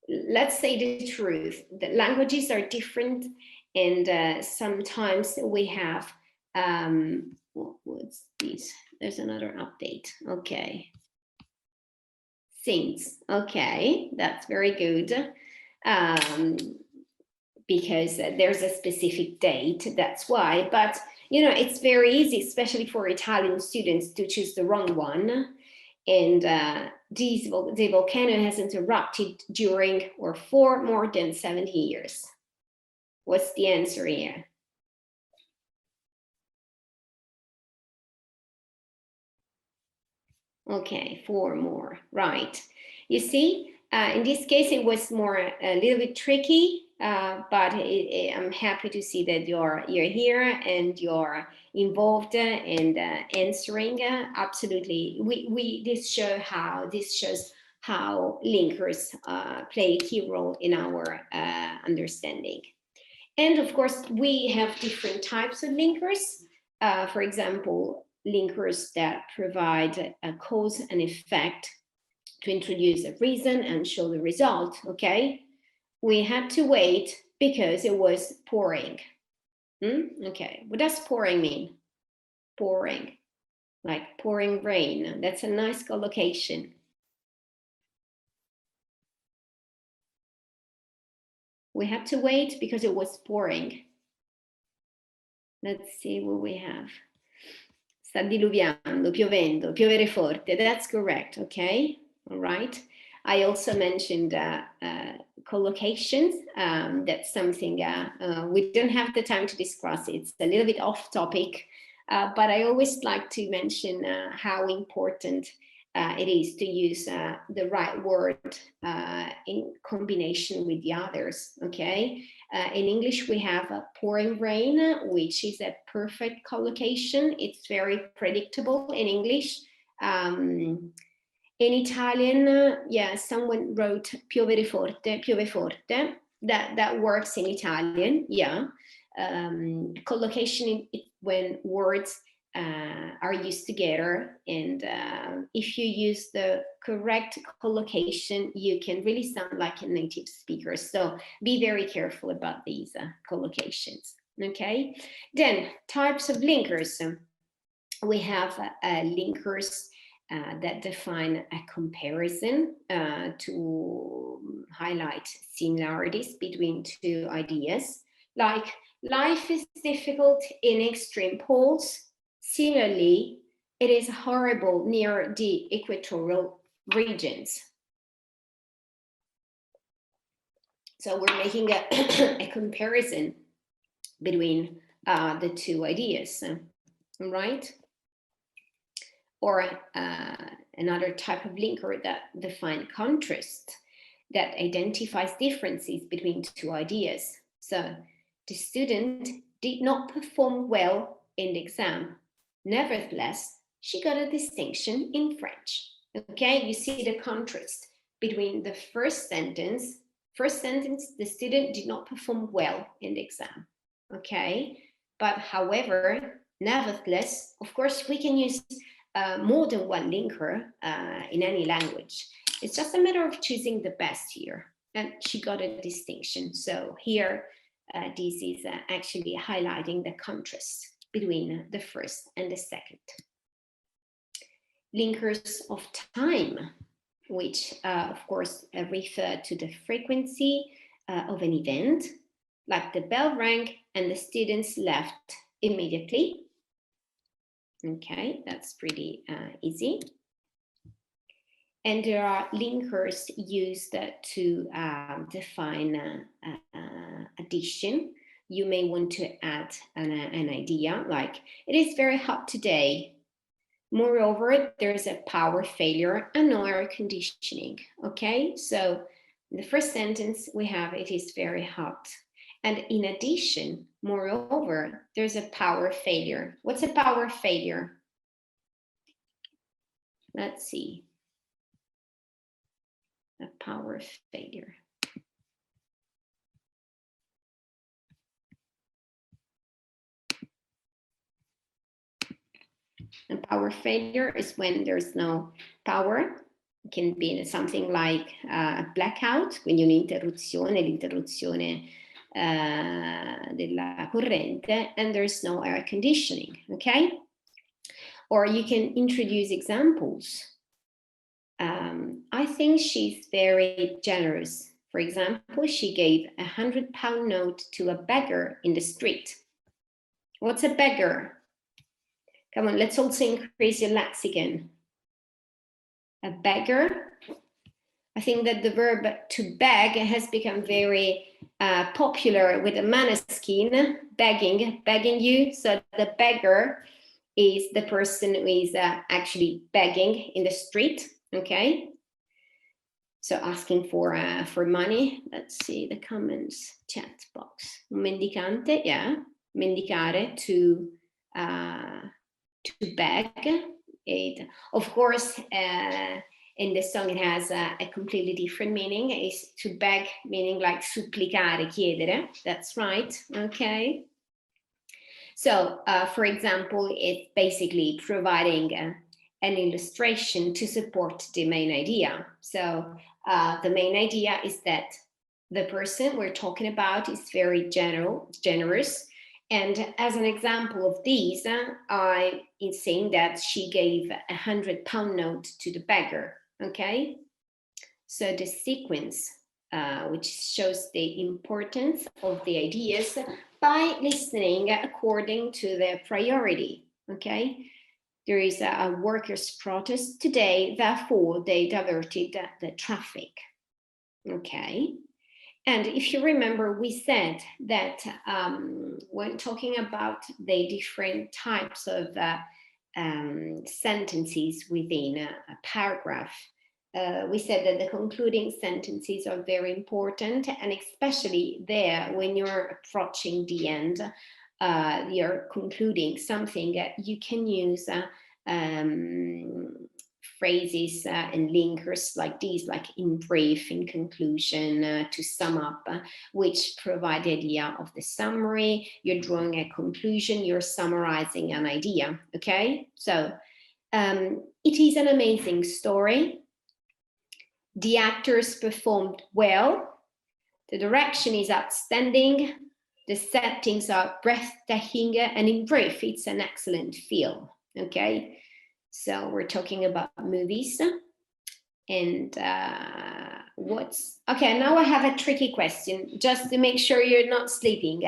Let's say the truth, the languages are different, and sometimes we have, what's this? There's another update, okay. Since, okay, that's very good, because there's a specific date, that's why, but you know, it's very easy, especially for Italian students, to choose the wrong one. And the volcano hasn't erupted during or for more than 70 years. What's the answer here? Okay, 4 more, right. You see, in this case, it was more a little bit tricky, but I'm happy to see that you're here and you're involved and answering. Absolutely, this shows how linkers play a key role in our understanding. And of course, we have different types of linkers. For example, linkers that provide a cause and effect to introduce a reason and show the result, okay? We had to wait because it was pouring. Okay, what does pouring mean? Pouring, like pouring rain. That's a nice collocation. We had to wait because it was pouring. Let's see what we have. Sta diluviando, piovendo, piovere forte. That's correct, okay? All right. I also mentioned collocations. That's something we don't have the time to discuss. It's a little bit off topic, but I always like to mention how important it is to use the right word in combination with the others, okay? In English, we have pouring rain, which is a perfect collocation. It's very predictable in English. In Italian, yeah, someone wrote piovere forte, piove forte. That works in Italian, yeah. Collocation is when words are used together, and if you use the correct collocation, you can really sound like a native speaker. So be very careful about these collocations, okay? Then types of linkers. We have linkers that define a comparison to highlight similarities between two ideas, like life is difficult in extreme poles. Similarly, it is horrible near the equatorial regions. So we're making a comparison between the two ideas, right? or another type of linker that define contrast, that identifies differences between two ideas. So the student did not perform well in the exam. Nevertheless, she got a distinction in French. Okay, you see the contrast between the first sentence, the student did not perform well in the exam. Okay, but however, nevertheless, of course, we can use more than one linker in any language. It's just a matter of choosing the best here. And she got a distinction. So here, this is actually highlighting the contrast between the first and the second. Linkers of time, which of course refer to the frequency of an event, like the bell rang and the students left immediately. Okay, that's pretty easy. And there are linkers used to define addition. You may want to add an idea like, it is very hot today. Moreover, there's a power failure and no air conditioning. Okay, so in the first sentence we have, it is very hot. And in addition, moreover, there's a power failure. What's a power failure? Let's see. A power failure. A power failure is when there's no power. It can be something like a blackout, quindi un'interruzione, l'interruzione della corrente, and there's no air conditioning, okay? Or you can introduce examples. I think she's very generous. For example, she gave a £100 note to a beggar in the street. What's a beggar? Come on, let's also increase your lexicon. A beggar. I think that the verb to beg has become very popular with the Maneskin, begging you. So the beggar is the person who is actually begging in the street, okay? So asking for money. Let's see the comments, chat box. Un mendicante, yeah, mendicare, to beg. It, of course, in the song it has a completely different meaning. It's to beg, meaning like supplicare, chiedere. That's right, okay. So, for example, it's basically providing an illustration to support the main idea. So the main idea is that the person we're talking about is very generous. And as an example of these, I is saying that she gave a £100 note to the beggar, okay? So the sequence, which shows the importance of the ideas by listening according to their priority, okay? There is a workers' protest today, therefore they diverted the traffic, okay? And if you remember, we said that when talking about the different types of sentences within a paragraph, we said that the concluding sentences are very important, and especially there when you're approaching the end, you're concluding something, you can use phrases and linkers like these, like in brief, in conclusion, to sum up, which provide the idea of the summary. You're drawing a conclusion, you're summarizing an idea, okay? So it is an amazing story. The actors performed well. The direction is outstanding. The settings are breathtaking, and in brief, it's an excellent film, okay? So we're talking about movies. And okay, now I have a tricky question, just to make sure you're not sleeping.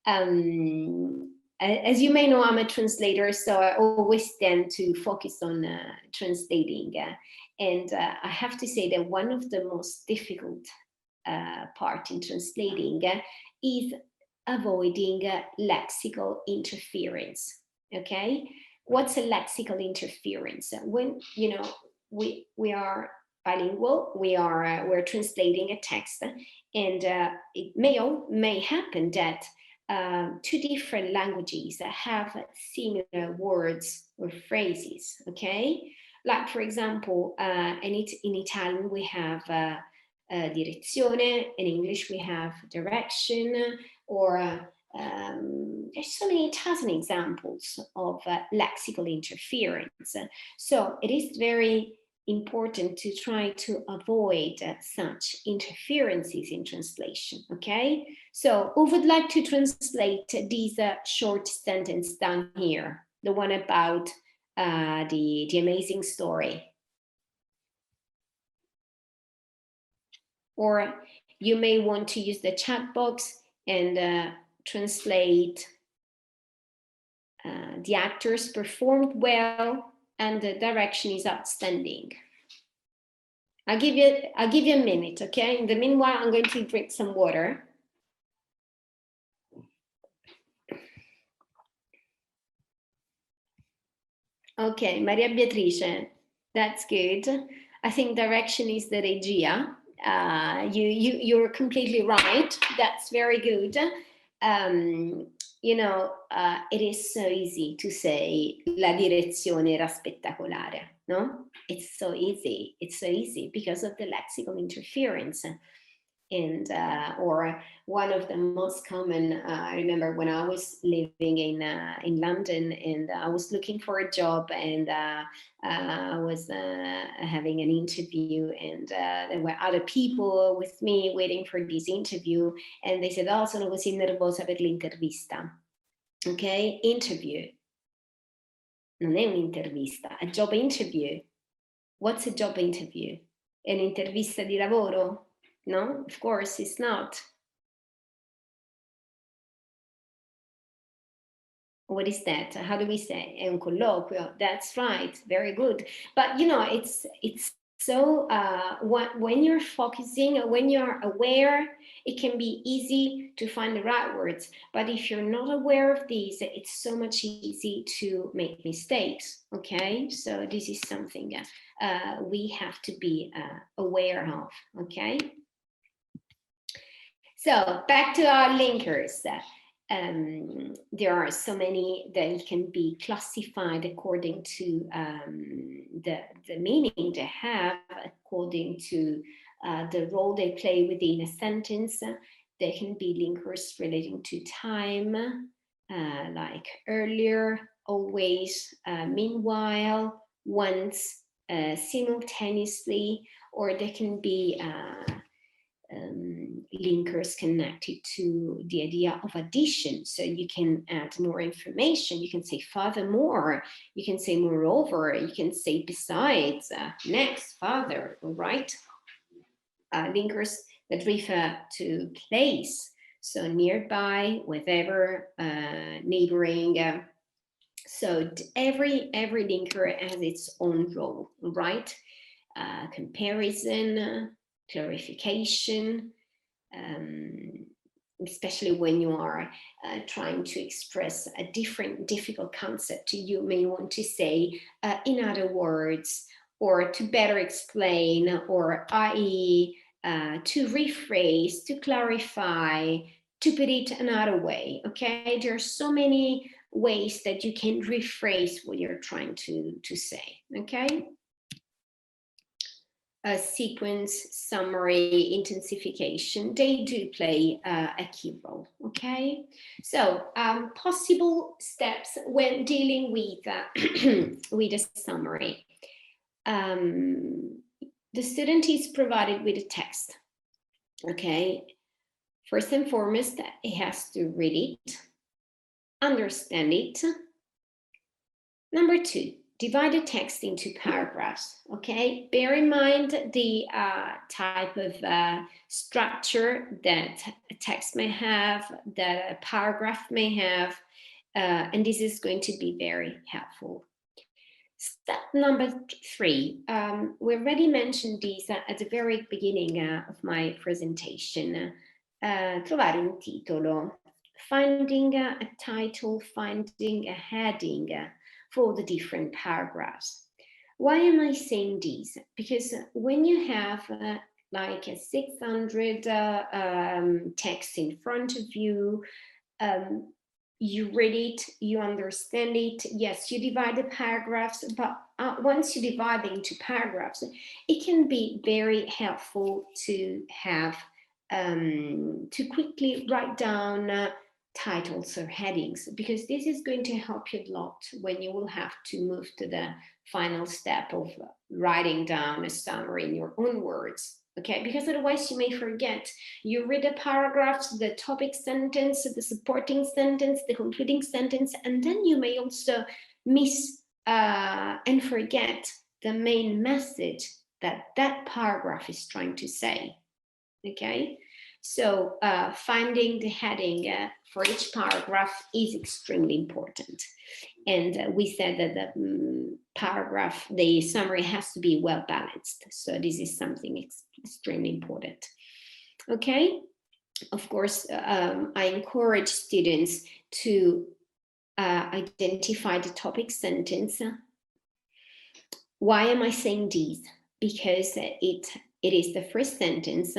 As you may know, I'm a translator, so I always tend to focus on translating. And I have to say that one of the most difficult part in translating is avoiding lexical interference, okay? what's a lexical interference? When, you know, we are bilingual, we're translating a text, and it may happen that two different languages have similar words or phrases, okay? Like, for example, in Italian we have direzione, in English we have direction, or there's so many thousand examples of lexical interference. So it is very important to try to avoid such interferences in translation, okay? So who would like to translate this short sentence down here, the one about the amazing story? Or you may want to use the chat box and translate the actors performed well and the direction is outstanding. I'll give you a minute, okay? In the meanwhile, I'm going to drink some water. Okay, Maria Beatrice, that's good. I think direction is the regia. You're completely right. That's very good. You know, it is so easy to say la direzione era spettacolare, no? It's so easy. It's so easy because of the lexical interference. And or one of the most common, I remember when I was living in London and I was looking for a job, and I was having an interview, and there were other people with me waiting for this interview, and they said, oh, sono così nervosa per l'intervista. Ok, interview. Non è un'intervista, a job interview. What's a job interview? È un'intervista di lavoro? No, of course it's not. What is that? How do we say? È un colloquio. That's right. Very good. But you know, it's so when you're focusing, when you're aware, it can be easy to find the right words. But if you're not aware of these, it's so much easy to make mistakes. Okay, so this is something we have to be aware of. Okay. So back to our linkers. There are so many that can be classified according to the meaning they have, according to the role they play within a sentence. There can be linkers relating to time, like earlier, always, meanwhile, once, simultaneously, or there can be linkers connected to the idea of addition. So you can add more information. You can say furthermore, you can say moreover, you can say besides, next, further, right? Linkers that refer to place. So nearby, wherever, neighboring. So every linker has its own role, right? Comparison, clarification, especially when you are trying to express a difficult concept. You may want to say in other words, or to better explain, or i.e. To rephrase, to clarify, to put it another way. Okay, there are so many ways that you can rephrase what you're trying to say. Okay. Sequence, summary, intensification, they do play a key role, okay? So possible steps when dealing with, with a summary. The student is provided with a text, okay? First and foremost, he has to read it, understand it. Number two, divide the text into paragraphs, okay? Bear in mind the type of structure that a text may have, that a paragraph may have, and this is going to be very helpful. Step number three, we already mentioned this at the very beginning of my presentation. Trovare un titolo, finding a title, finding a heading for the different paragraphs. Why am I saying this? Because when you have like a 600 text in front of you, you read it, you understand it. Yes, you divide the paragraphs, but once you divide it into paragraphs, it can be very helpful to have, to quickly write down titles or headings, because this is going to help you a lot when you will have to move to the final step of writing down a summary in your own words. Okay, because otherwise you may forget. You read the paragraphs, the topic sentence, the supporting sentence, the concluding sentence, and then you may also miss and forget the main message that that paragraph is trying to say. Okay, so finding the heading for each paragraph is extremely important. And we said that the paragraph, the summary has to be well balanced. So this is something extremely important. Okay, of course, I encourage students to identify the topic sentence. Why am I saying this? Because it is the first sentence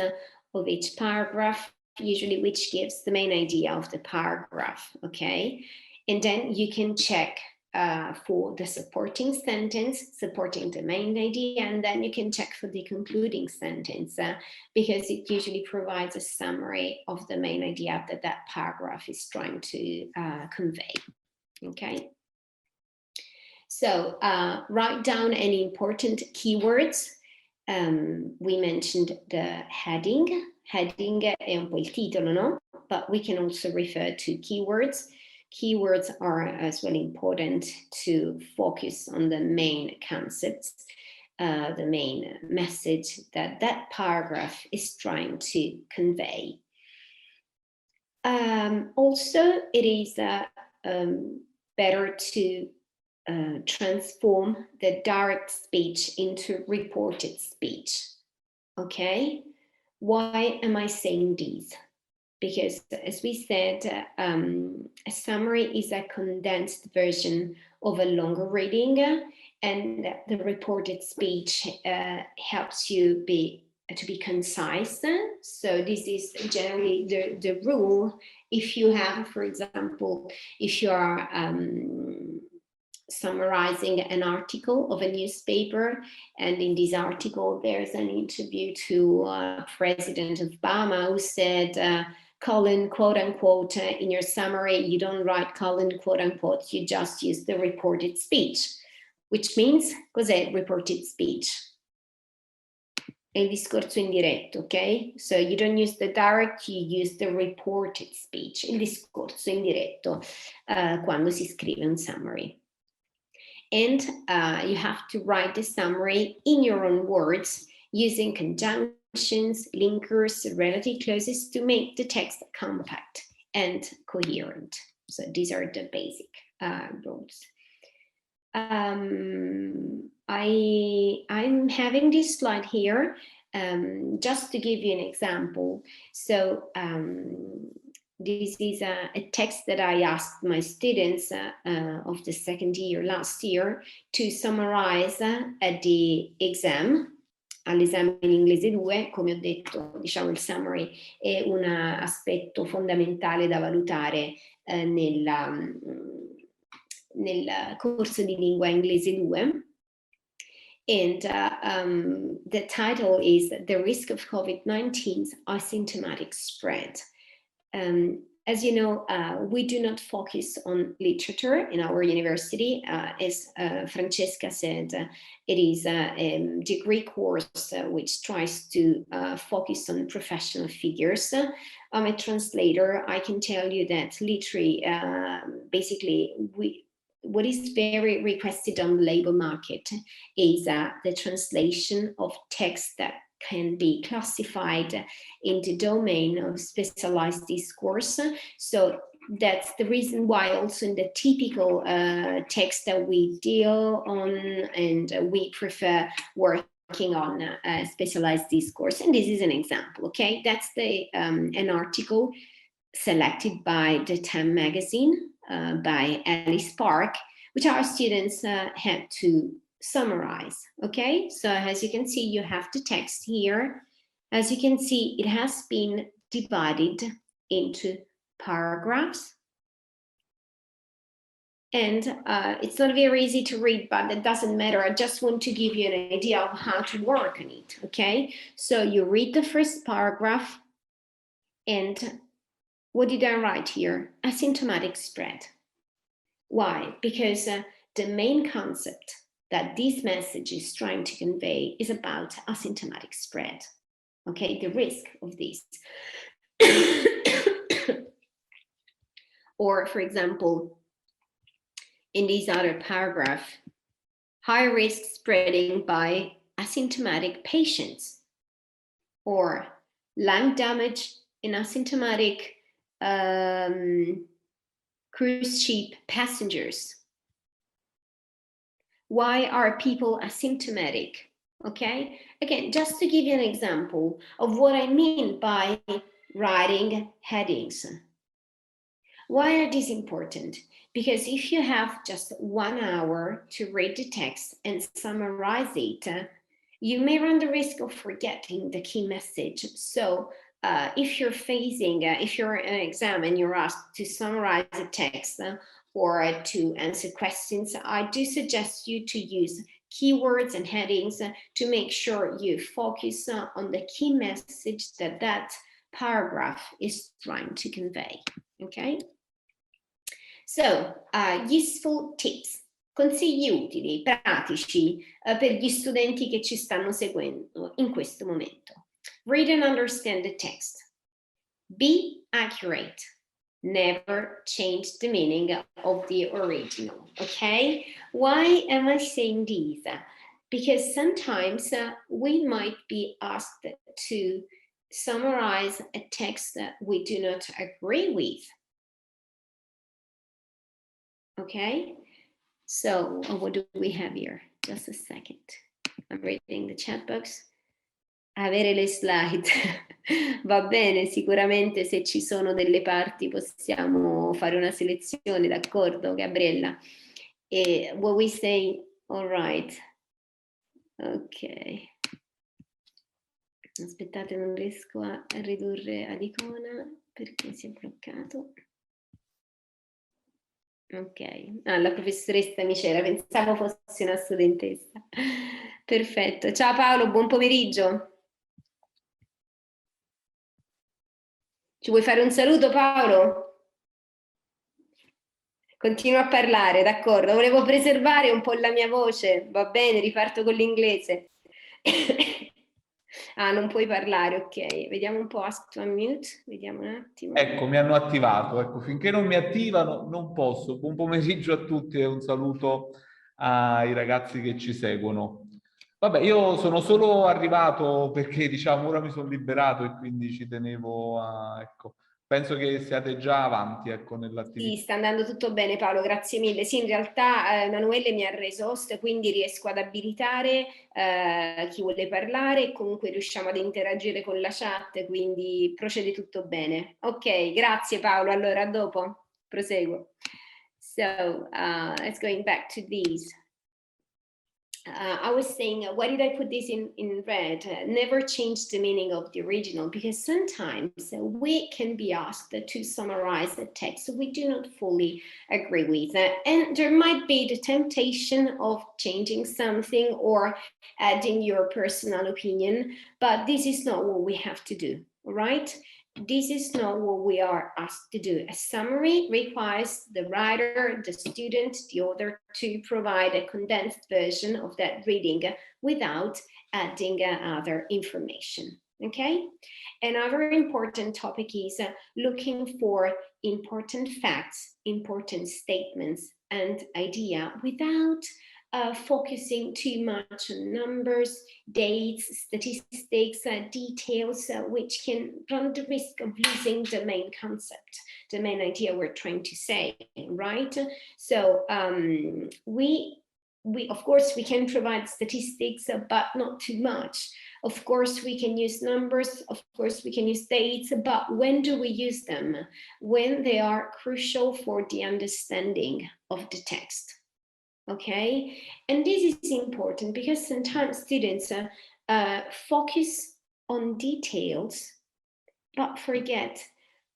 of each paragraph, usually, which gives the main idea of the paragraph. Okay. And then you can check for the supporting sentence, supporting the main idea, and then you can check for the concluding sentence because it usually provides a summary of the main idea that that paragraph is trying to convey. Okay. So write down any important keywords. We mentioned the heading. Heading è un po' il titolo, no? But we can also refer to keywords. Keywords are as well important to focus on the main concepts, the main message that that paragraph is trying to convey. Also, it is better to transform the direct speech into reported speech. Okay, why am I saying this? Because as we said, a summary is a condensed version of a longer reading, and the reported speech helps you to be concise. So this is generally the rule. If you have, for example, if you are summarizing an article of a newspaper, and in this article there's an interview to President Obama who said, colon, quote unquote, in your summary, you don't write colon, quote unquote, you just use the reported speech, which means, cos'è reported speech? È il discorso indiretto, ok? So you don't use the direct, you use the reported speech, il discorso indiretto, quando si scrive un summary. And you have to write the summary in your own words using conjunctions, linkers, relative clauses to make the text compact and coherent. So these are the basic rules. I'm having this slide here just to give you an example. So this is a text that I asked my students of the second year last year to summarize at the exam. All'esame in inglese 2, come ho detto, diciamo il summary è un aspetto fondamentale da valutare nel corso di lingua inglese 2. And the title is The Risk of COVID-19's Asymptomatic Spread. As you know, we do not focus on literature in our university. As Francesca said, it is a degree course which tries to focus on professional figures. I'm a translator. I can tell you that literally, basically, what is very requested on the labor market is the translation of text that can be classified in the domain of specialized discourse. So that's the reason why also in the typical text that we deal on, and we prefer working on specialized discourse. And this is an example, okay? That's an article selected by the Time magazine by Alice Park, which our students had to summarize. Okay, so as you can see, you have the text here. As you can see, it has been divided into paragraphs. And it's not very easy to read, but that doesn't matter. I just want to give you an idea of how to work on it, okay? So you read the first paragraph, and what did I write here? Asymptomatic spread. Why? Because the main concept that this message is trying to convey is about asymptomatic spread, okay? The risk of this. Or, for example, in this other paragraph, high risk spreading by asymptomatic patients, or lung damage in asymptomatic cruise ship passengers. Why are people asymptomatic? Okay, again, just to give you an example of what I mean by writing headings. Why are these important? Because if you have just 1 hour to read the text and summarize it, you may run the risk of forgetting the key message. So if you're facing, if you're in an exam and you're asked to summarize a text or to answer questions, I do suggest you to use keywords and headings to make sure you focus on the key message that that paragraph is trying to convey, okay? So, useful tips, consigli utili, pratici per gli studenti che ci stanno seguendo in questo momento. Read and understand the text. Be accurate. Never change the meaning of the original, okay? Why am I saying this? Because sometimes we might be asked to summarize a text that we do not agree with. Okay, so what do we have here? Just a second. I'm reading the chat box. Avere le slide. Va bene, sicuramente se ci sono delle parti possiamo fare una selezione, d'accordo, Gabriella? E what we say, all right. Ok. Aspettate, non riesco a ridurre ad icona perché si è bloccato. Ok, la professoressa mi c'era, pensavo fosse una studentessa. Perfetto, ciao Paolo, buon pomeriggio. Ci vuoi fare un saluto, Paolo? Continuo a parlare, d'accordo, volevo preservare un po' la mia voce, va bene, riparto con l'inglese. Ah, non puoi parlare, ok, vediamo un po', ask to unmute, vediamo un attimo.
Ecco, mi hanno attivato, ecco, finché non mi attivano non posso. Buon pomeriggio a tutti e un saluto ai ragazzi che ci seguono. Vabbè, io sono solo arrivato perché, diciamo, ora mi sono liberato e quindi ci tenevo a, ecco, penso che siate già avanti, ecco, nell'attività.
Sì, sta andando tutto bene Paolo, grazie mille. Sì, in realtà Emanuele mi ha reso host, quindi riesco ad abilitare chi vuole parlare e comunque riusciamo ad interagire con la chat, quindi procede tutto bene. Ok, grazie Paolo, allora a dopo, proseguo. So, let's going back to these. I was saying, why did I put this in red? Never change the meaning of the original, because sometimes we can be asked to summarize a text we do not fully agree with. And there might be the temptation of changing something or adding your personal opinion, but this is not what we have to do, right? This is not what we are asked to do. A summary requires the writer, the student, the author to provide a condensed version of that reading without adding other information, okay? Another important topic is looking for important facts, important statements and idea without focusing too much on numbers, dates, statistics, details, which can run the risk of losing the main concept, the main idea we're trying to say, right? So we of course, we can provide statistics, but not too much. Of course, we can use numbers, of course, we can use dates, but when do we use them? When they are crucial for the understanding of the text. okay? And this is important because sometimes students focus on details, but forget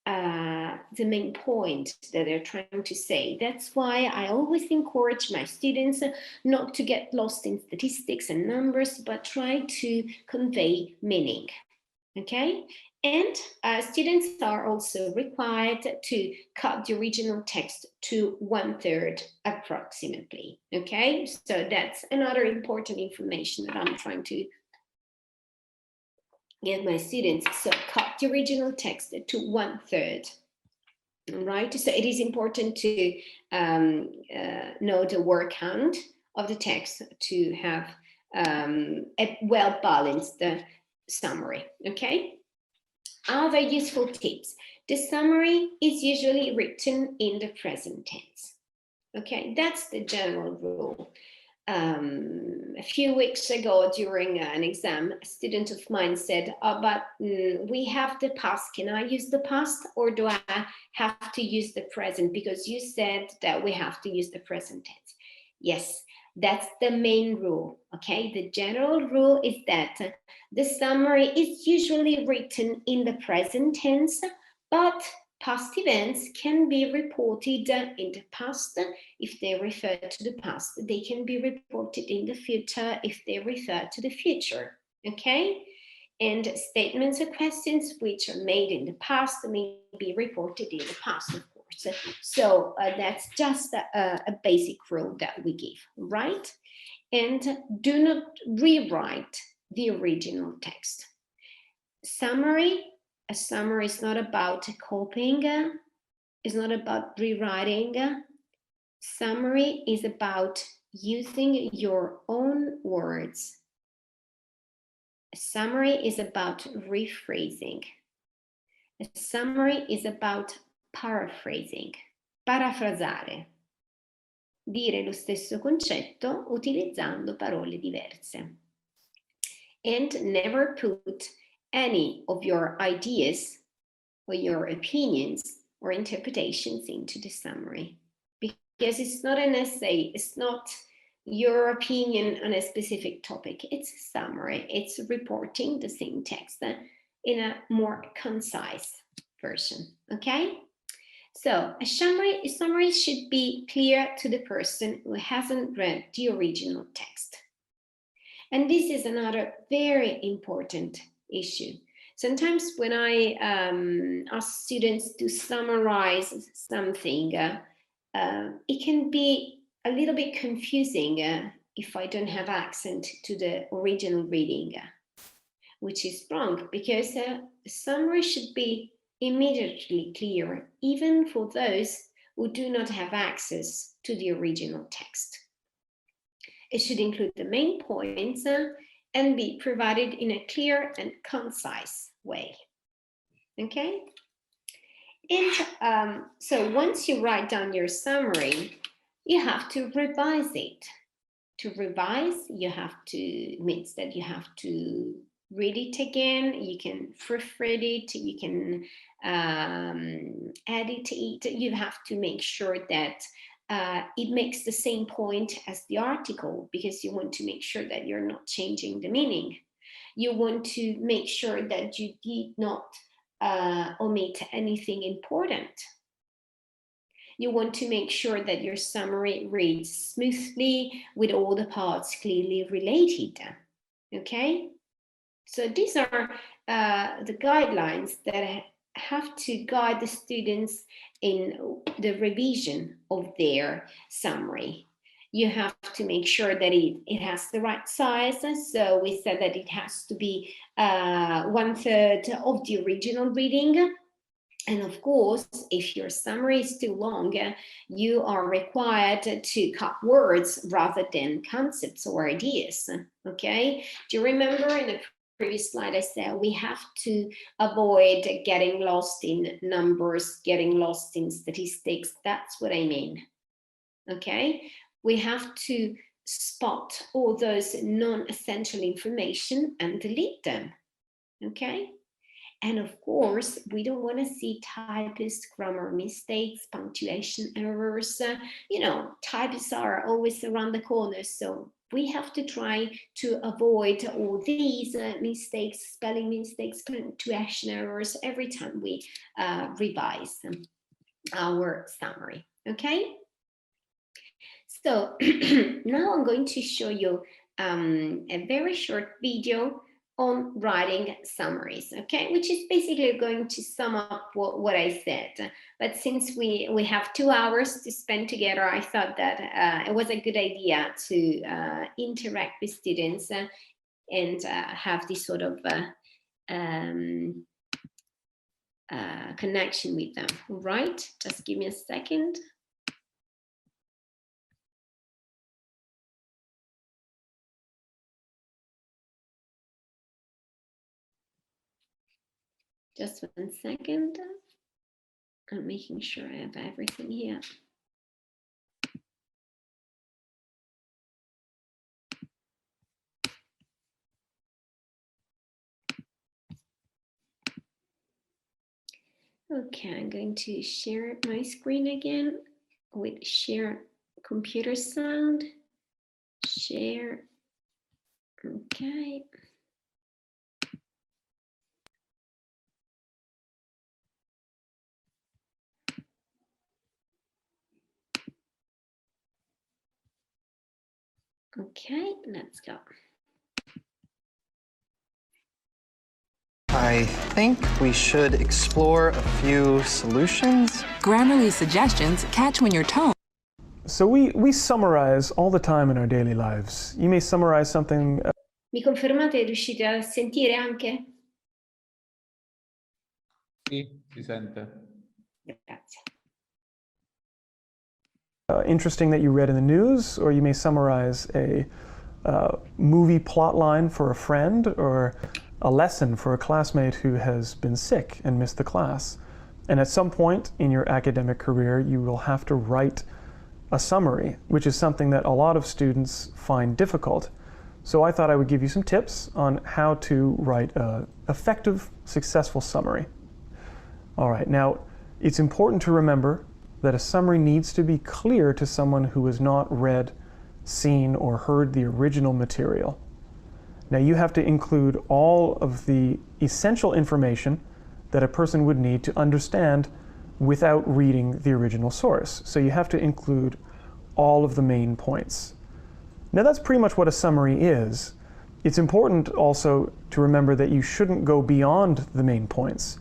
the main point that they're trying to say. That's why I always encourage my students not to get lost in statistics and numbers, but try to convey meaning, okay? And students are also required to cut the original text to 1/3 approximately, okay? So that's another important information that I'm trying to get my students. So cut the original text to 1/3. Right, so it is important to know the word count of the text to have a well-balanced summary, okay? Other useful tips. The summary is usually written in the present tense, okay? That's the general rule. A few weeks ago during an exam, a student of mine said, oh, but we have the past. Can I use the past or do I have to use the present? Because you said that we have to use the present tense. Yes, that's the main rule, okay? The general rule is that the summary is usually written in the present tense, but past events can be reported in the past if they refer to the past. They can be reported in the future if they refer to the future, okay? And statements or questions which are made in the past may be reported in the past, of course. So that's just a basic rule that we give, right? And do not rewrite the original text. A summary is not about copying, it's not about rewriting. Summary is about using your own words. A summary is about rephrasing. A summary is about paraphrasing. Parafrasare. Dire lo stesso concetto utilizzando parole diverse. And never put any of your ideas or your opinions or interpretations into the summary, because it's not an essay, it's not your opinion on a specific topic, it's a summary, it's reporting the same text in a more concise version, okay? So a summary should be clear to the person who hasn't read the original text. And this is another very important issue. Sometimes when I ask students to summarize something, it can be a little bit confusing if I don't have access to the original reading, which is wrong, because the summary should be immediately clear, even for those who do not have access to the original text. It should include the main points and be provided in a clear and concise way, okay? And so once you write down your summary, you have to revise it. To revise, means that you have to read it again, you can proofread it, you can edit it, you have to make sure that it makes the same point as the article, because you want to make sure that you're not changing the meaning. You want to make sure that you did not omit anything important. You want to make sure that your summary reads smoothly with all the parts clearly related, okay? So these are the guidelines that have to guide the students in the revision of their summary. You have to make sure that it has the right size. So we said that it has to be 1/3 of the original reading. And of course, if your summary is too long, you are required to cut words rather than concepts or ideas, okay? Do you remember in the previous slide I said we have to avoid getting lost in numbers, getting lost in statistics? That's what I mean, okay? We have to spot all those non-essential information and delete them, okay? And of course, we don't want to see typist grammar mistakes, punctuation errors. You know, typists are always around the corner, so we have to try to avoid all these mistakes, spelling mistakes, punctuation errors every time we revise our summary, okay? So now I'm going to show you a very short video on writing summaries, okay, which is basically going to sum up what I said. But since we have 2 hours to spend together, I thought that it was a good idea to interact with students and have this sort of connection with them. All right, just give me a second. Just 1 second. I'm making sure I have everything here. Okay, I'm going to share my screen again with share computer sound. Share. Okay. Okay, let's go.
I think we should explore a few solutions.
Grammarly suggestions catch when your tone.
So we summarize all the time in our daily lives. You may summarize something.
Mi confermate, riuscite a sentire anche?
Sì, si sente.
Grazie.
Interesting that you read in the news, or you may summarize a movie plot line for a friend, or a lesson for a classmate who has been sick and missed the class. And at some point in your academic career, you will have to write a summary, which is something that a lot of students find difficult. So I thought I would give you some tips on how to write an effective, successful summary. All right, now it's important to remember that a summary needs to be clear to someone who has not read, seen, or heard the original material. Now you have to include all of the essential information that a person would need to understand without reading the original source. So you have to include all of the main points. Now that's pretty much what a summary is. It's important also to remember that you shouldn't go beyond the main points.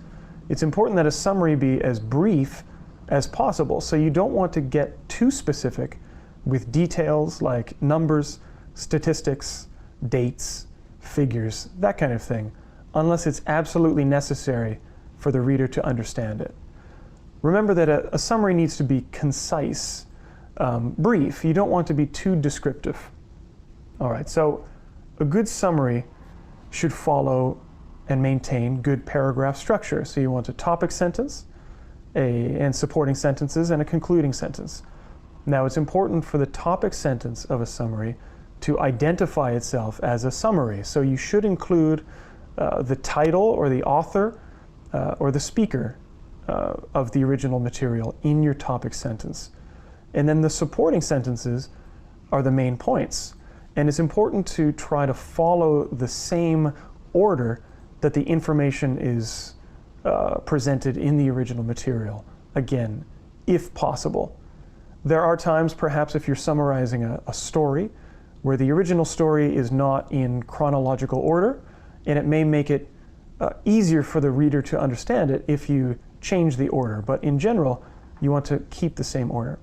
It's important that a summary be as brief as possible. So you don't want to get too specific with details like numbers, statistics, dates, figures, that kind of thing, unless it's absolutely necessary for the reader to understand it. Remember that a summary needs to be concise, brief. You don't want to be too descriptive. All right, so a good summary should follow and maintain good paragraph structure. So you want a topic sentence, and supporting sentences, and a concluding sentence. Now it's important for the topic sentence of a summary to identify itself as a summary. So you should include the title or the author or the speaker of the original material in your topic sentence. And then the supporting sentences are the main points. And it's important to try to follow the same order that the information is presented in the original material, again, if possible. There are times, perhaps, if you're summarizing a story, where the original story is not in chronological order, and it may make it easier for the reader to understand it if you change the order. But in general, you want to keep the same order.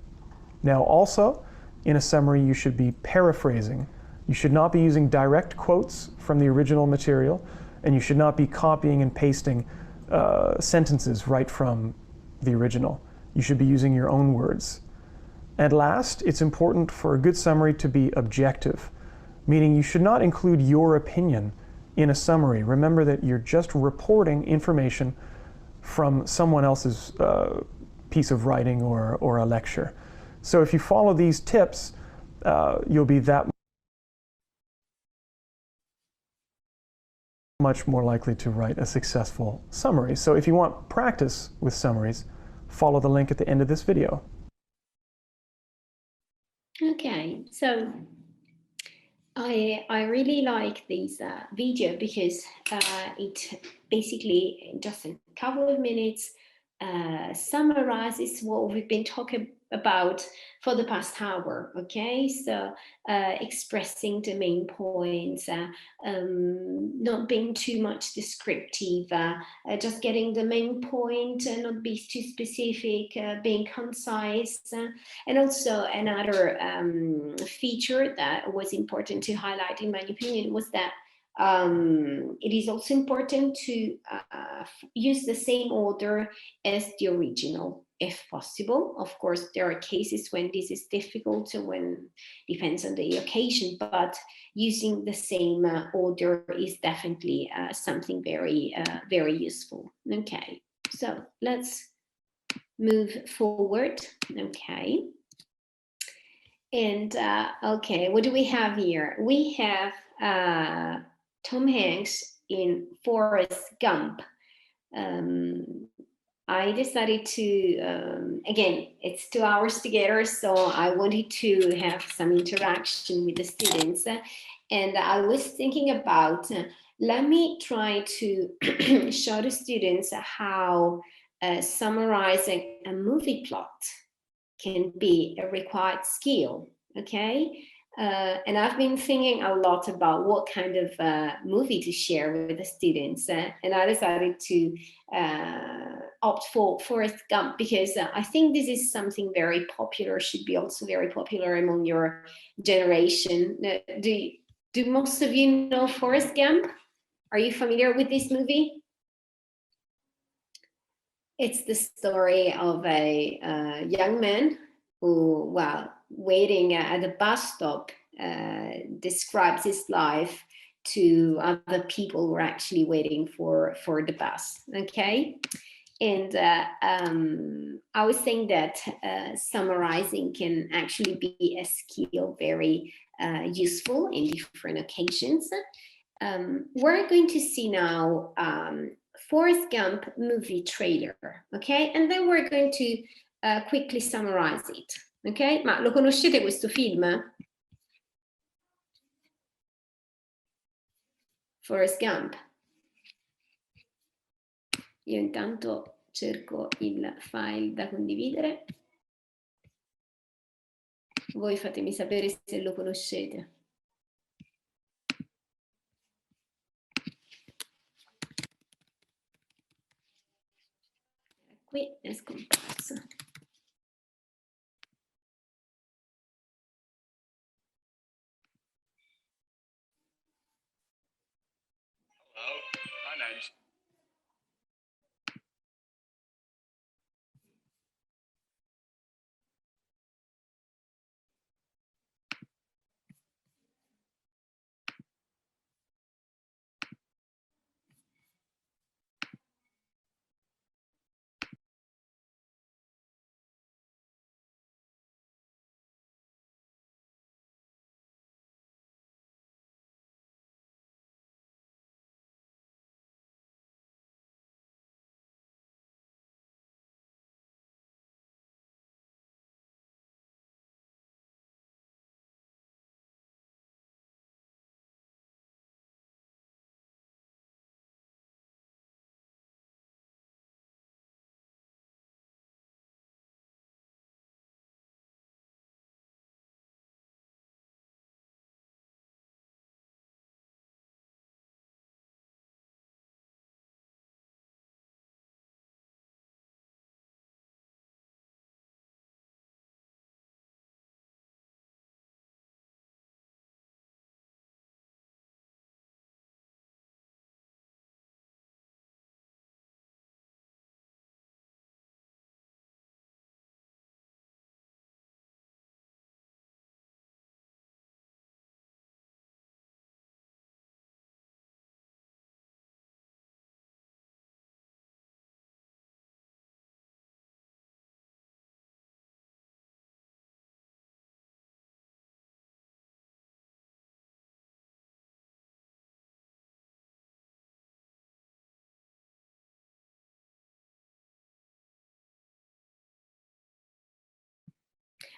Now also, in a summary, you should be paraphrasing. You should not be using direct quotes from the original material, and you should not be copying and pasting sentences right from the original. You should be using your own words. And last, it's important for a good summary to be objective, meaning you should not include your opinion in a summary. Remember that you're just reporting information from someone else's piece of writing or a lecture. So if you follow these tips, you'll be that much more likely to write a successful summary. So if you want practice with summaries, follow the link at the end of this video.
Okay, so I really like this video because it basically, in just a couple of minutes, summarizes what we've been talking about for the past hour. Okay, so expressing the main points, not being too much descriptive, just getting the main point, not be too specific, being concise. And also another feature that was important to highlight, in my opinion, was that it is also important to use the same order as the original, if possible. Of course, there are cases when this is difficult, when depends on the occasion, but using the same order is definitely something very, very useful. Okay, so let's move forward. Okay. And okay, what do we have here? We have Tom Hanks in Forrest Gump. I decided to, again, it's 2 hours together, so I wanted to have some interaction with the students. And I was thinking about, let me try to show the students how summarizing a movie plot can be a required skill, okay? And I've been thinking a lot about what kind of movie to share with the students, and I decided to opt for Forrest Gump because I think this is something very popular, should be also very popular among your generation. Do most of you know Forrest Gump? Are you familiar with this movie? It's the story of a young man who, while waiting at a bus stop, describes his life to other people who are actually waiting for the bus. Okay, and I was saying that summarizing can actually be a skill very useful in different occasions. We're going to see now Forrest Gump movie trailer, ok? And then we're going to quickly summarize it, ok? Ma lo conoscete questo film? Forrest Gump. Io intanto cerco il file da condividere. Voi fatemi sapere se lo conoscete. Qui è scomparso.
Hello, my name's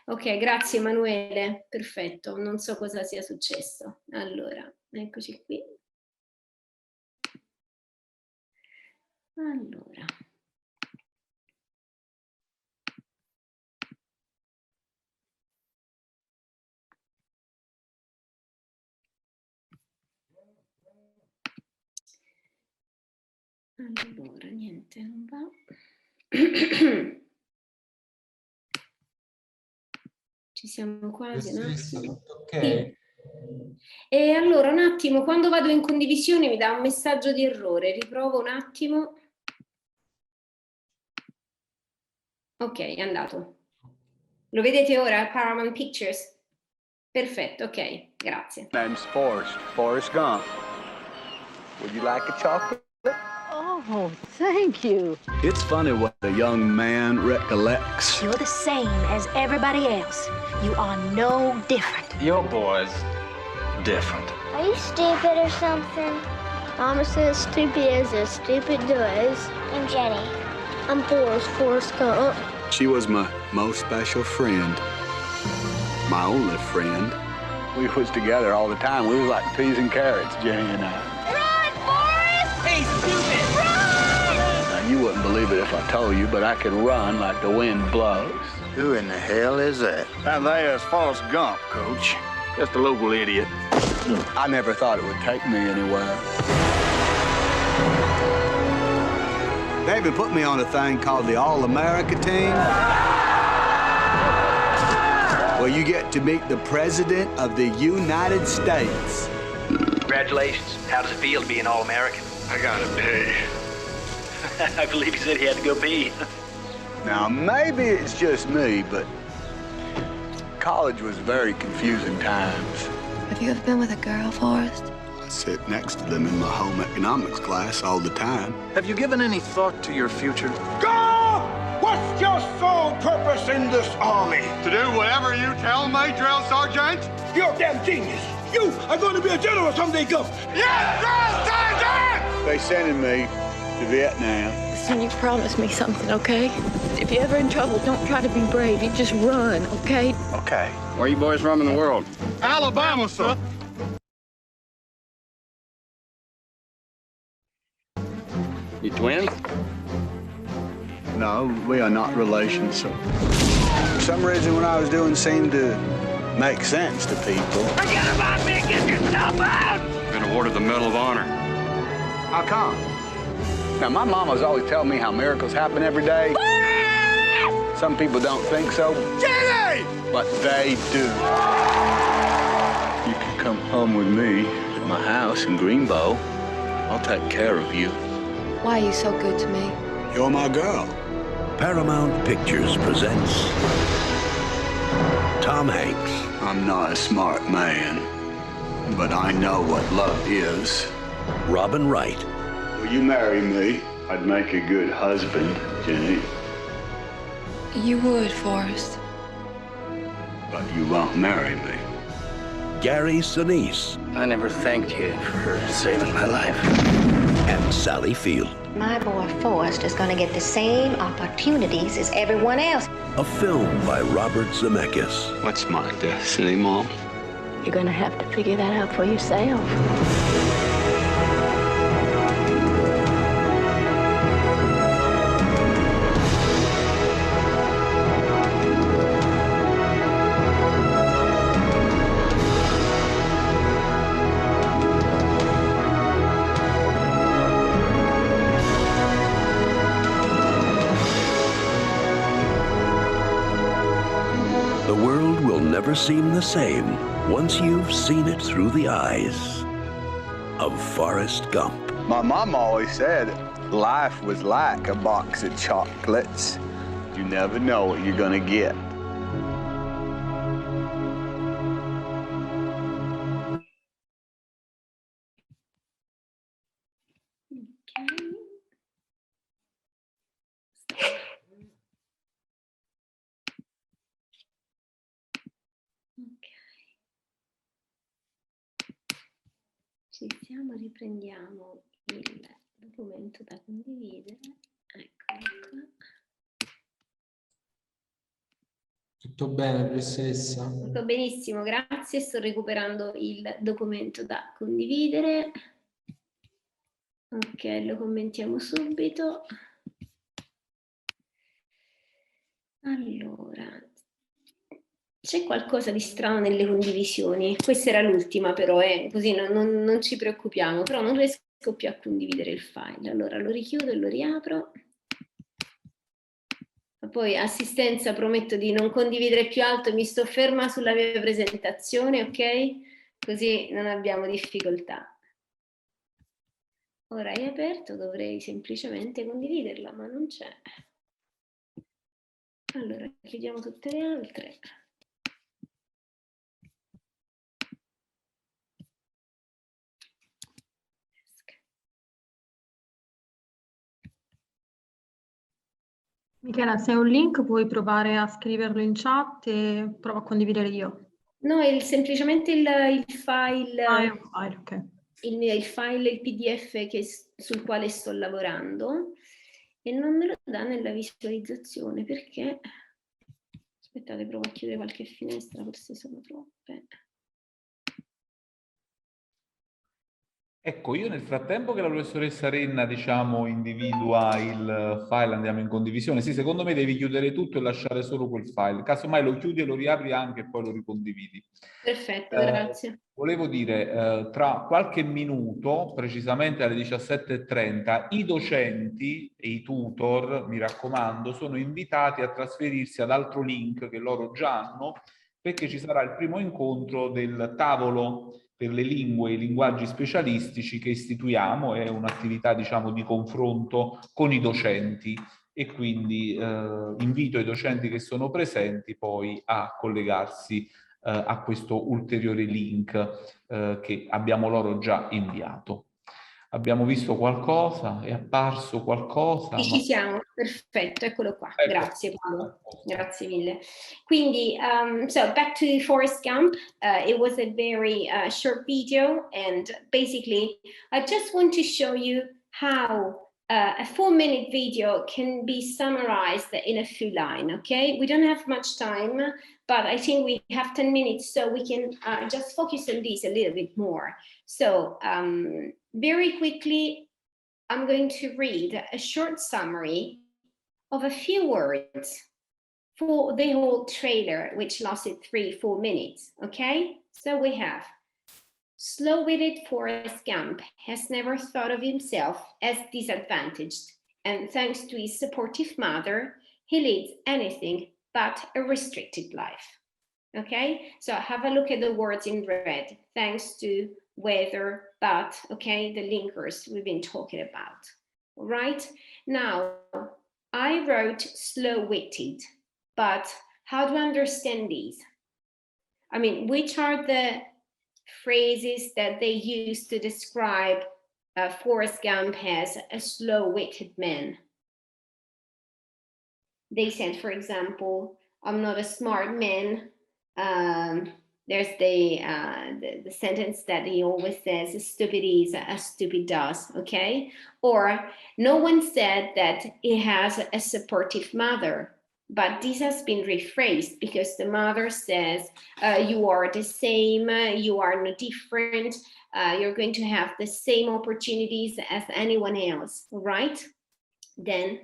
Ok, grazie Emanuele, perfetto, non so cosa sia successo. Allora, eccoci qui. Allora. Allora, niente, non va. Ci siamo quasi, un attimo.
Ok.
Sì. E allora, un attimo, quando vado in condivisione mi dà un messaggio di errore. Riprovo un attimo. Ok, è andato. Lo vedete ora? Paramount Pictures? Perfetto, ok, grazie.
Name's Forrest Gump. Would you like a chocolate?
Oh, thank you.
It's funny what a young man recollects.
You're the same as everybody else. You are no different.
Your boy's different.
Are you stupid or something? Mama says stupid as stupid does. I'm Jenny. I'm Forrest Gump.
She was my most special friend. My only friend. We was together all the time. We was like peas and carrots, Jenny and I.
Run, Forrest!
Hey, stupid! Run!
Now, you wouldn't believe it if I told you, but I can run like the wind blows.
Who in the hell is that?
That there's Forrest Gump, Coach. Just a local idiot.
I never thought it would take me anywhere. They even put me on a thing called the All-America Team, where you get to meet the President of the United States.
Congratulations. How does it feel to be an All-American?
I gotta pee.
I believe he said he had to go pee.
Now, maybe it's just me, but college was very confusing times.
Have you ever been with a girl, Forrest?
I sit next to them in my home economics class all the time.
Have you given any thought to your future?
Go! What's your sole purpose in this army? To do whatever you tell me, drill sergeant? You're a damn genius. You are going to be a general someday, Gump. Yes, drill sergeant!
They sending me to Vietnam.
Listen, you promised me something, okay? If you're ever in trouble, don't try to be brave. You just run, okay?
Okay. Where you boys roaming the world?
Alabama, sir.
You twins?
No, we are not relations, sir. For some reason, what I was doing seemed to make sense to people.
Forget about me and get yourself out!
Been awarded the Medal of Honor.
How come? Now, my mama's always telling me how miracles happen every day. Some people don't think so.
Jenny!
But they do. You can come home with me at my house in Greenbow. I'll take care of you.
Why are you so good to me?
You're my girl.
Paramount Pictures presents Tom Hanks.
I'm not a smart man, but I know what love is.
Robin Wright.
Will you marry me? I'd make a good husband, Jenny.
You would, Forrest.
But you won't marry me.
Gary Sinise.
I never thanked you for saving my life.
And Sally Field.
My boy Forrest is going to get the same opportunities as everyone else.
A film by Robert Zemeckis.
What's my destiny, Mom?
You're going to have to figure that out for yourself.
The world will never seem the same once you've seen it through the eyes of Forrest Gump.
My mom always said life was like a box of chocolates. You never know what you're gonna get.
Ci siamo, riprendiamo il documento da condividere. Eccolo qua.
Tutto bene, professoressa?
Tutto benissimo, grazie. Sto recuperando il documento da condividere. Ok, lo commentiamo subito. Allora, c'è qualcosa di strano nelle condivisioni. Questa era l'ultima però, così non ci preoccupiamo, però non riesco più a condividere il file. Allora lo richiudo e lo riapro. Poi assistenza, prometto di non condividere più alto, mi sto ferma sulla mia presentazione, ok? Così non abbiamo difficoltà. Ora è aperto, dovrei semplicemente condividerla, ma non c'è. Allora, chiudiamo tutte le altre.
Michela, se hai un link puoi provare a scriverlo in chat e provo a condividere io.
No, è semplicemente il file,
è un file, ok.
il file, il PDF sul quale sto lavorando e non me lo dà nella visualizzazione perché... Aspettate, provo a chiudere qualche finestra, forse sono troppe.
Ecco, io nel frattempo che la professoressa Renna, diciamo, individua il file, andiamo in condivisione. Sì, secondo me devi chiudere tutto e lasciare solo quel file. Casomai lo chiudi e lo riapri anche e poi lo ricondividi.
Perfetto, grazie.
Volevo dire, tra qualche minuto, precisamente alle 17:30, i docenti e i tutor, mi raccomando, sono invitati a trasferirsi ad altro link che loro già hanno, perché ci sarà il primo incontro del tavolo per le lingue e i linguaggi specialistici che istituiamo. È un'attività, diciamo, di confronto con i docenti e quindi invito i docenti che sono presenti poi a collegarsi a questo ulteriore link che abbiamo loro già inviato. Abbiamo visto qualcosa? È apparso qualcosa?
Sì, ci siamo, perfetto, eccolo qua.
Ecco.
Grazie Paolo, grazie mille. Quindi, so back to Forrest Gump, it was a very short video and basically I just want to show you how a 4-minute video can be summarized in a few line, okay? We don't have much time, but I think we have 10 minutes, so we can just focus on this a little bit more. So very quickly, I'm going to read a short summary of a few words for the whole trailer, which lasted 3-4 minutes, okay? So we have, slow-witted Forrest Gump has never thought of himself as disadvantaged, and thanks to his supportive mother, he leads anything but a restricted life. Okay, so have a look at the words in red, thanks to, whether, but, okay, the linkers we've been talking about. All right, now I wrote slow-witted, but how do I understand these? I mean, which are the phrases that they use to describe Forrest Gump as a slow-witted man? They said, for example, I'm not a smart man. There's the sentence that he always says, stupid is as stupid does, okay? Or no one said that he has a supportive mother, but this has been rephrased because the mother says, you are the same, you are no different, you're going to have the same opportunities as anyone else, right? Then,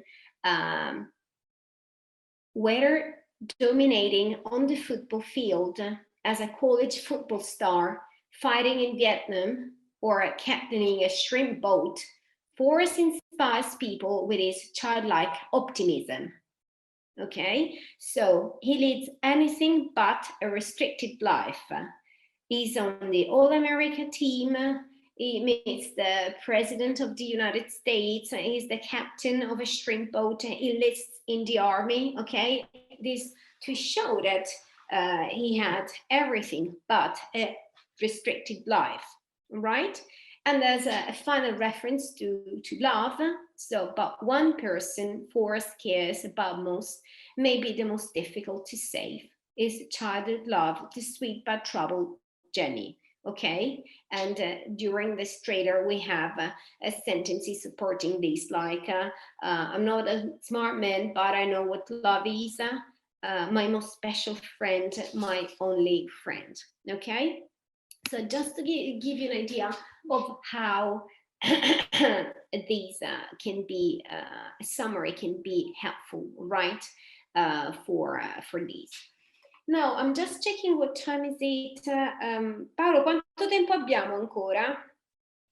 whether dominating on the football field as a college football star, fighting in Vietnam, or captaining a shrimp boat, Forrest inspires people with his childlike optimism. Okay, so he leads anything but a restricted life. He's on the All-America team. He meets the President of the United States. He's the captain of a shrimp boat. He enlists in the army, okay? This to show that he had everything but a restricted life, right? And there's a final reference to love. So, but one person Forrest cares about most, maybe the most difficult to save, is childhood love, the sweet but troubled Jenny. Okay, and during this trailer we have a sentence supporting this, like I'm not a smart man, but I know what love is. my most special friend, my only friend. Okay, so just to give you an idea of how these can be, a summary can be helpful, right, for these. Now, I'm just checking what time is it. Paolo, quanto tempo abbiamo ancora?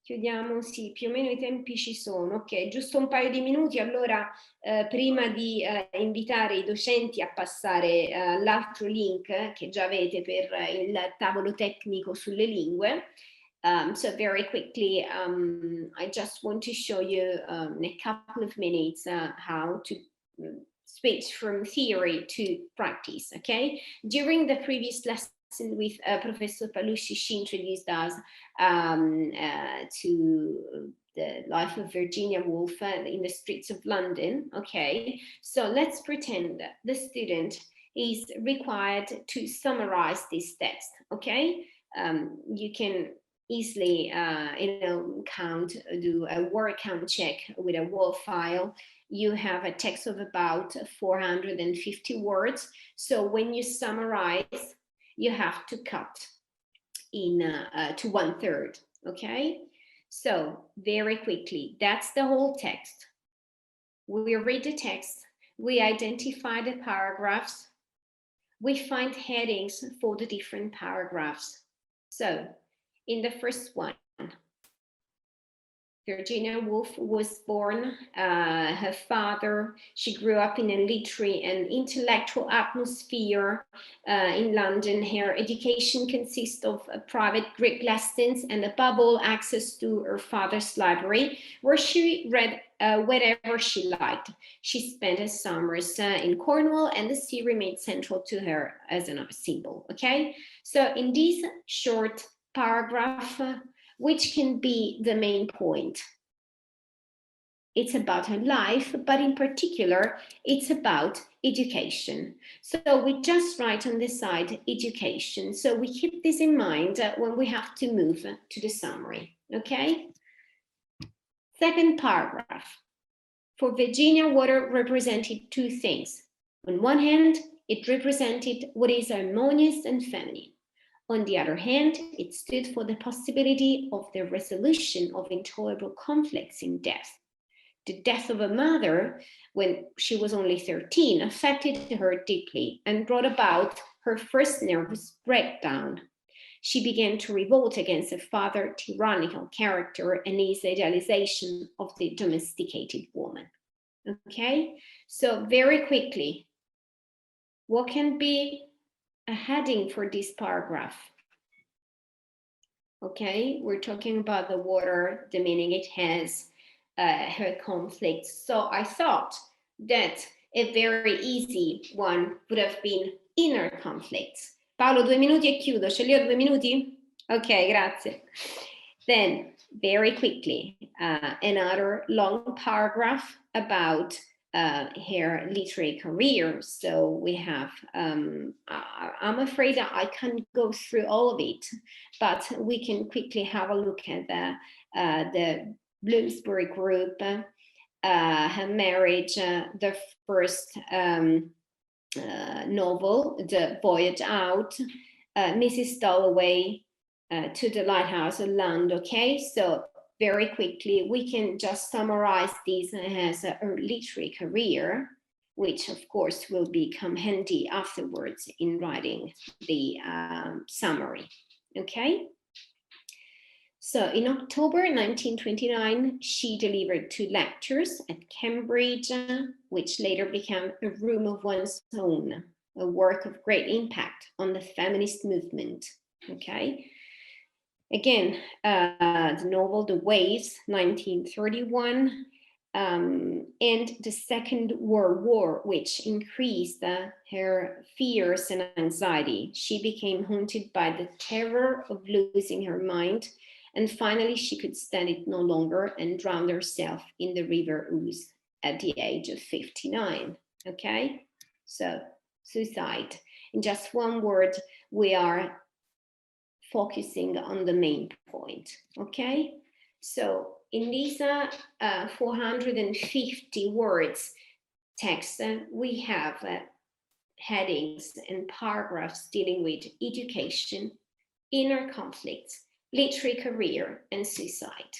Chiudiamo, sì, più o meno i tempi ci sono. Ok, giusto un paio di minuti. Allora, prima di invitare i docenti a passare l'altro link che già avete per il tavolo tecnico sulle lingue. So very quickly, I just want to show you in a couple of minutes how to switch from theory to practice, okay? During the previous lesson with Professor Palucci, she introduced us to the life of Virginia Woolf in the streets of London, okay? So let's pretend the student is required to summarize this text, okay? You can easily, do a word count check with a Woolf file. You have a text of about 450 words. So when you summarize, you have to cut in to 1/3, okay? So very quickly, that's the whole text. We read the text, we identify the paragraphs, we find headings for the different paragraphs. So in the first one, Virginia Woolf was born, her father, she grew up in a literary and intellectual atmosphere in London. Her education consists of private Greek lessons and above all access to her father's library, where she read wherever she liked. She spent her summers in Cornwall, and the sea remained central to her as a symbol, okay? So in this short paragraph, which can be the main point? It's about her life, but in particular, it's about education. So we just write on the side, education. So we keep this in mind when we have to move to the summary, okay? Second paragraph. For Virginia, water represented two things. On one hand, it represented what is harmonious and feminine. On the other hand, it stood for the possibility of the resolution of intolerable conflicts in death. The death of her mother, when she was only 13, affected her deeply and brought about her first nervous breakdown. She began to revolt against her father's tyrannical character and his idealization of the domesticated woman. Okay, so very quickly, what can be a heading for this paragraph? Okay, we're talking about the water, the meaning it has, her conflicts. So I thought that a very easy one would have been inner conflicts. Paolo, 2 minuti e chiudo. Ce li ho 2 minuti? Ok, grazie. Then, very quickly, another long paragraph about her literary career. So we have, I'm afraid that I can't go through all of it, but we can quickly have a look at the Bloomsbury Group, her marriage, the first novel, The Voyage Out, Mrs. Dalloway, To the Lighthouse of Land, okay? So very quickly, we can just summarize this as her literary career, which of course will become handy afterwards in writing the summary, okay? So in October 1929, she delivered 2 lectures at Cambridge, which later became A Room of One's Own, a work of great impact on the feminist movement, okay? Again, the novel The Waves, 1931, and the Second World War, which increased her fears and anxiety. She became haunted by the terror of losing her mind, and finally she could stand it no longer and drowned herself in the River Ouse at the age of 59, okay? So, suicide. In just one word, we are focusing on the main point, okay? So in these 450 words text, we have headings and paragraphs dealing with education, inner conflicts, literary career, and suicide.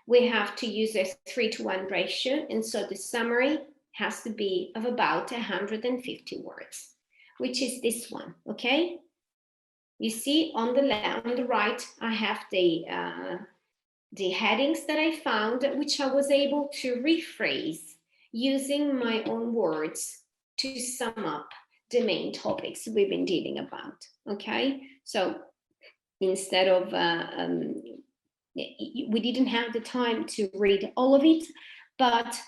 We have to use a 3-to-1 ratio, and so the summary has to be of about 150 words, which is this one, okay? You see on the right, I have the headings that I found, which I was able to rephrase using my own words to sum up the main topics we've been dealing about, okay? So instead of, we didn't have the time to read all of it, but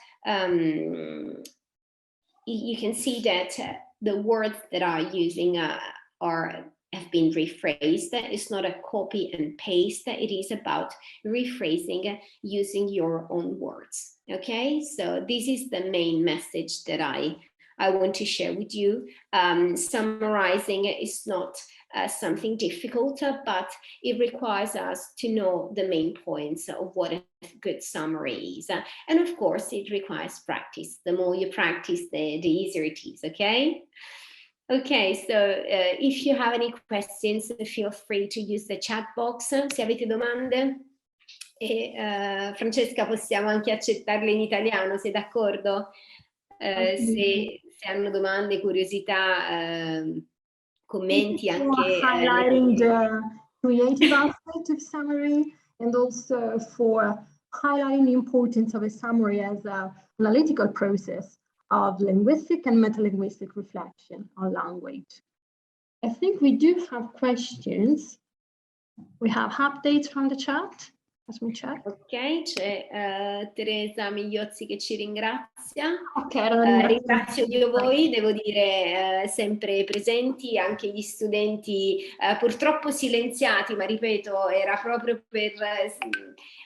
you can see that the words that I'm using have been rephrased. It's not a copy and paste. It is about rephrasing using your own words. Okay, so this is the main message that I want to share with you. Summarizing is not something difficult, but it requires us to know the main points of what a good summary is. And of course, it requires practice. The more you practice, the easier it is, okay? Ok, so if you have any questions, feel free to use the chat box. Se avete domande, e Francesca, possiamo anche accettarle in italiano, sei d'accordo? Se hanno domande, curiosità, commenti anche.
Highlighting the creative aspect of summary, and also for highlighting the importance of a summary as an analytical process of linguistic and metalinguistic reflection on language. I think we do have questions. We have updates from the chat. Let me check.
Ok, c'è Teresa Migliozzi che ci ringrazia.
Okay,
ringrazio io voi, devo dire sempre presenti, anche gli studenti purtroppo silenziati, ma ripeto, era proprio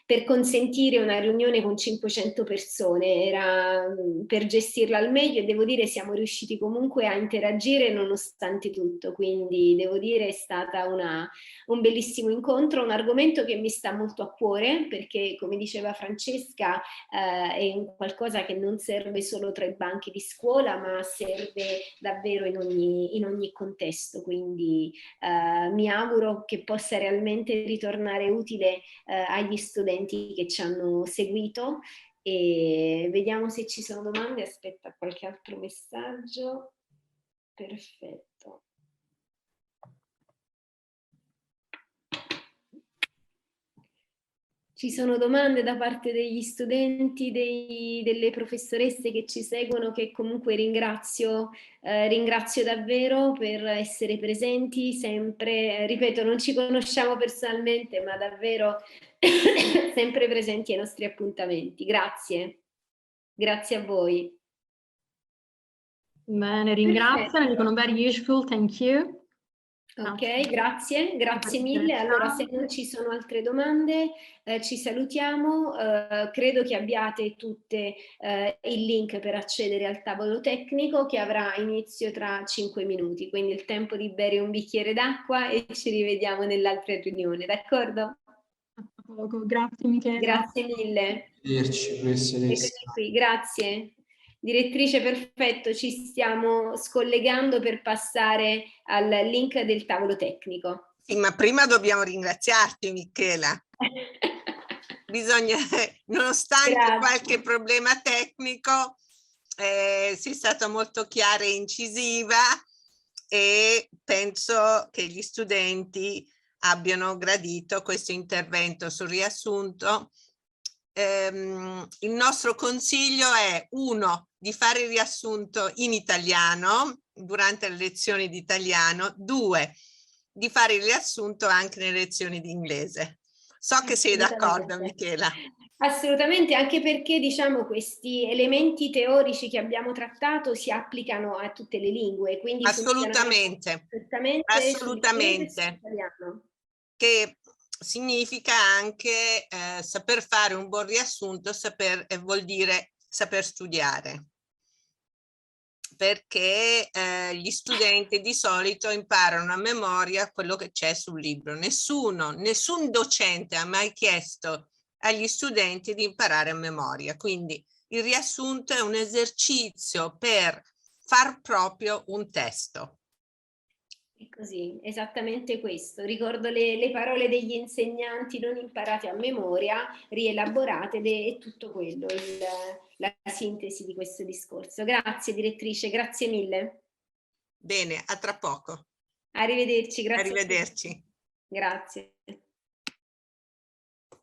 per consentire una riunione con 500 persone, era per gestirla al meglio, e devo dire siamo riusciti comunque a interagire nonostante tutto, quindi devo dire è stata un bellissimo incontro, un argomento che mi sta molto a cuore, perché come diceva Francesca è un qualcosa che non serve solo tra i banchi di scuola, ma serve davvero in ogni contesto, quindi mi auguro che possa realmente ritornare utile agli studenti che ci hanno seguito, e vediamo se ci sono domande. Aspetta, qualche altro messaggio. Perfetto. Ci sono domande da parte degli studenti, delle professoresse che ci seguono, che comunque ringrazio davvero per essere presenti sempre. Ripeto, non ci conosciamo personalmente, ma davvero sempre presenti ai nostri appuntamenti. Grazie. Grazie a voi.
Bene, ringrazio, dicono very useful, thank you.
Ok, grazie mille. Allora, se non ci sono altre domande, ci salutiamo. Credo che abbiate tutte il link per accedere al tavolo tecnico, che avrà inizio tra 5 minuti, quindi il tempo di bere un bicchiere d'acqua, e ci rivediamo nell'altra riunione, d'accordo?
Grazie Michela.
Grazie mille. Eccoci qui, grazie. Direttrice, perfetto, ci stiamo scollegando per passare al link del tavolo tecnico.
Sì, ma prima dobbiamo ringraziarti, Michela. Bisogna, nonostante qualche problema tecnico, sei stata molto chiara e incisiva, e penso che gli studenti abbiano gradito questo intervento sul riassunto. Il nostro consiglio è: 1, di fare il riassunto in italiano durante le lezioni di italiano, 2, di fare il riassunto anche nelle lezioni di inglese. So che sei d'accordo, Michela.
Assolutamente, anche perché diciamo questi elementi teorici che abbiamo trattato si applicano a tutte le lingue, quindi
assolutamente, assolutamente, che significa anche saper fare un buon riassunto, vuol dire saper studiare, perché gli studenti di solito imparano a memoria quello che c'è sul libro. Nessun docente ha mai chiesto agli studenti di imparare a memoria, quindi il riassunto è un esercizio per far proprio un testo.
È così, esattamente questo. Ricordo le parole degli insegnanti non imparate a memoria, rielaborate, ed è tutto quello, la sintesi di questo discorso. Grazie direttrice, grazie mille.
Bene, a tra poco.
Arrivederci, grazie.
Arrivederci.
Grazie.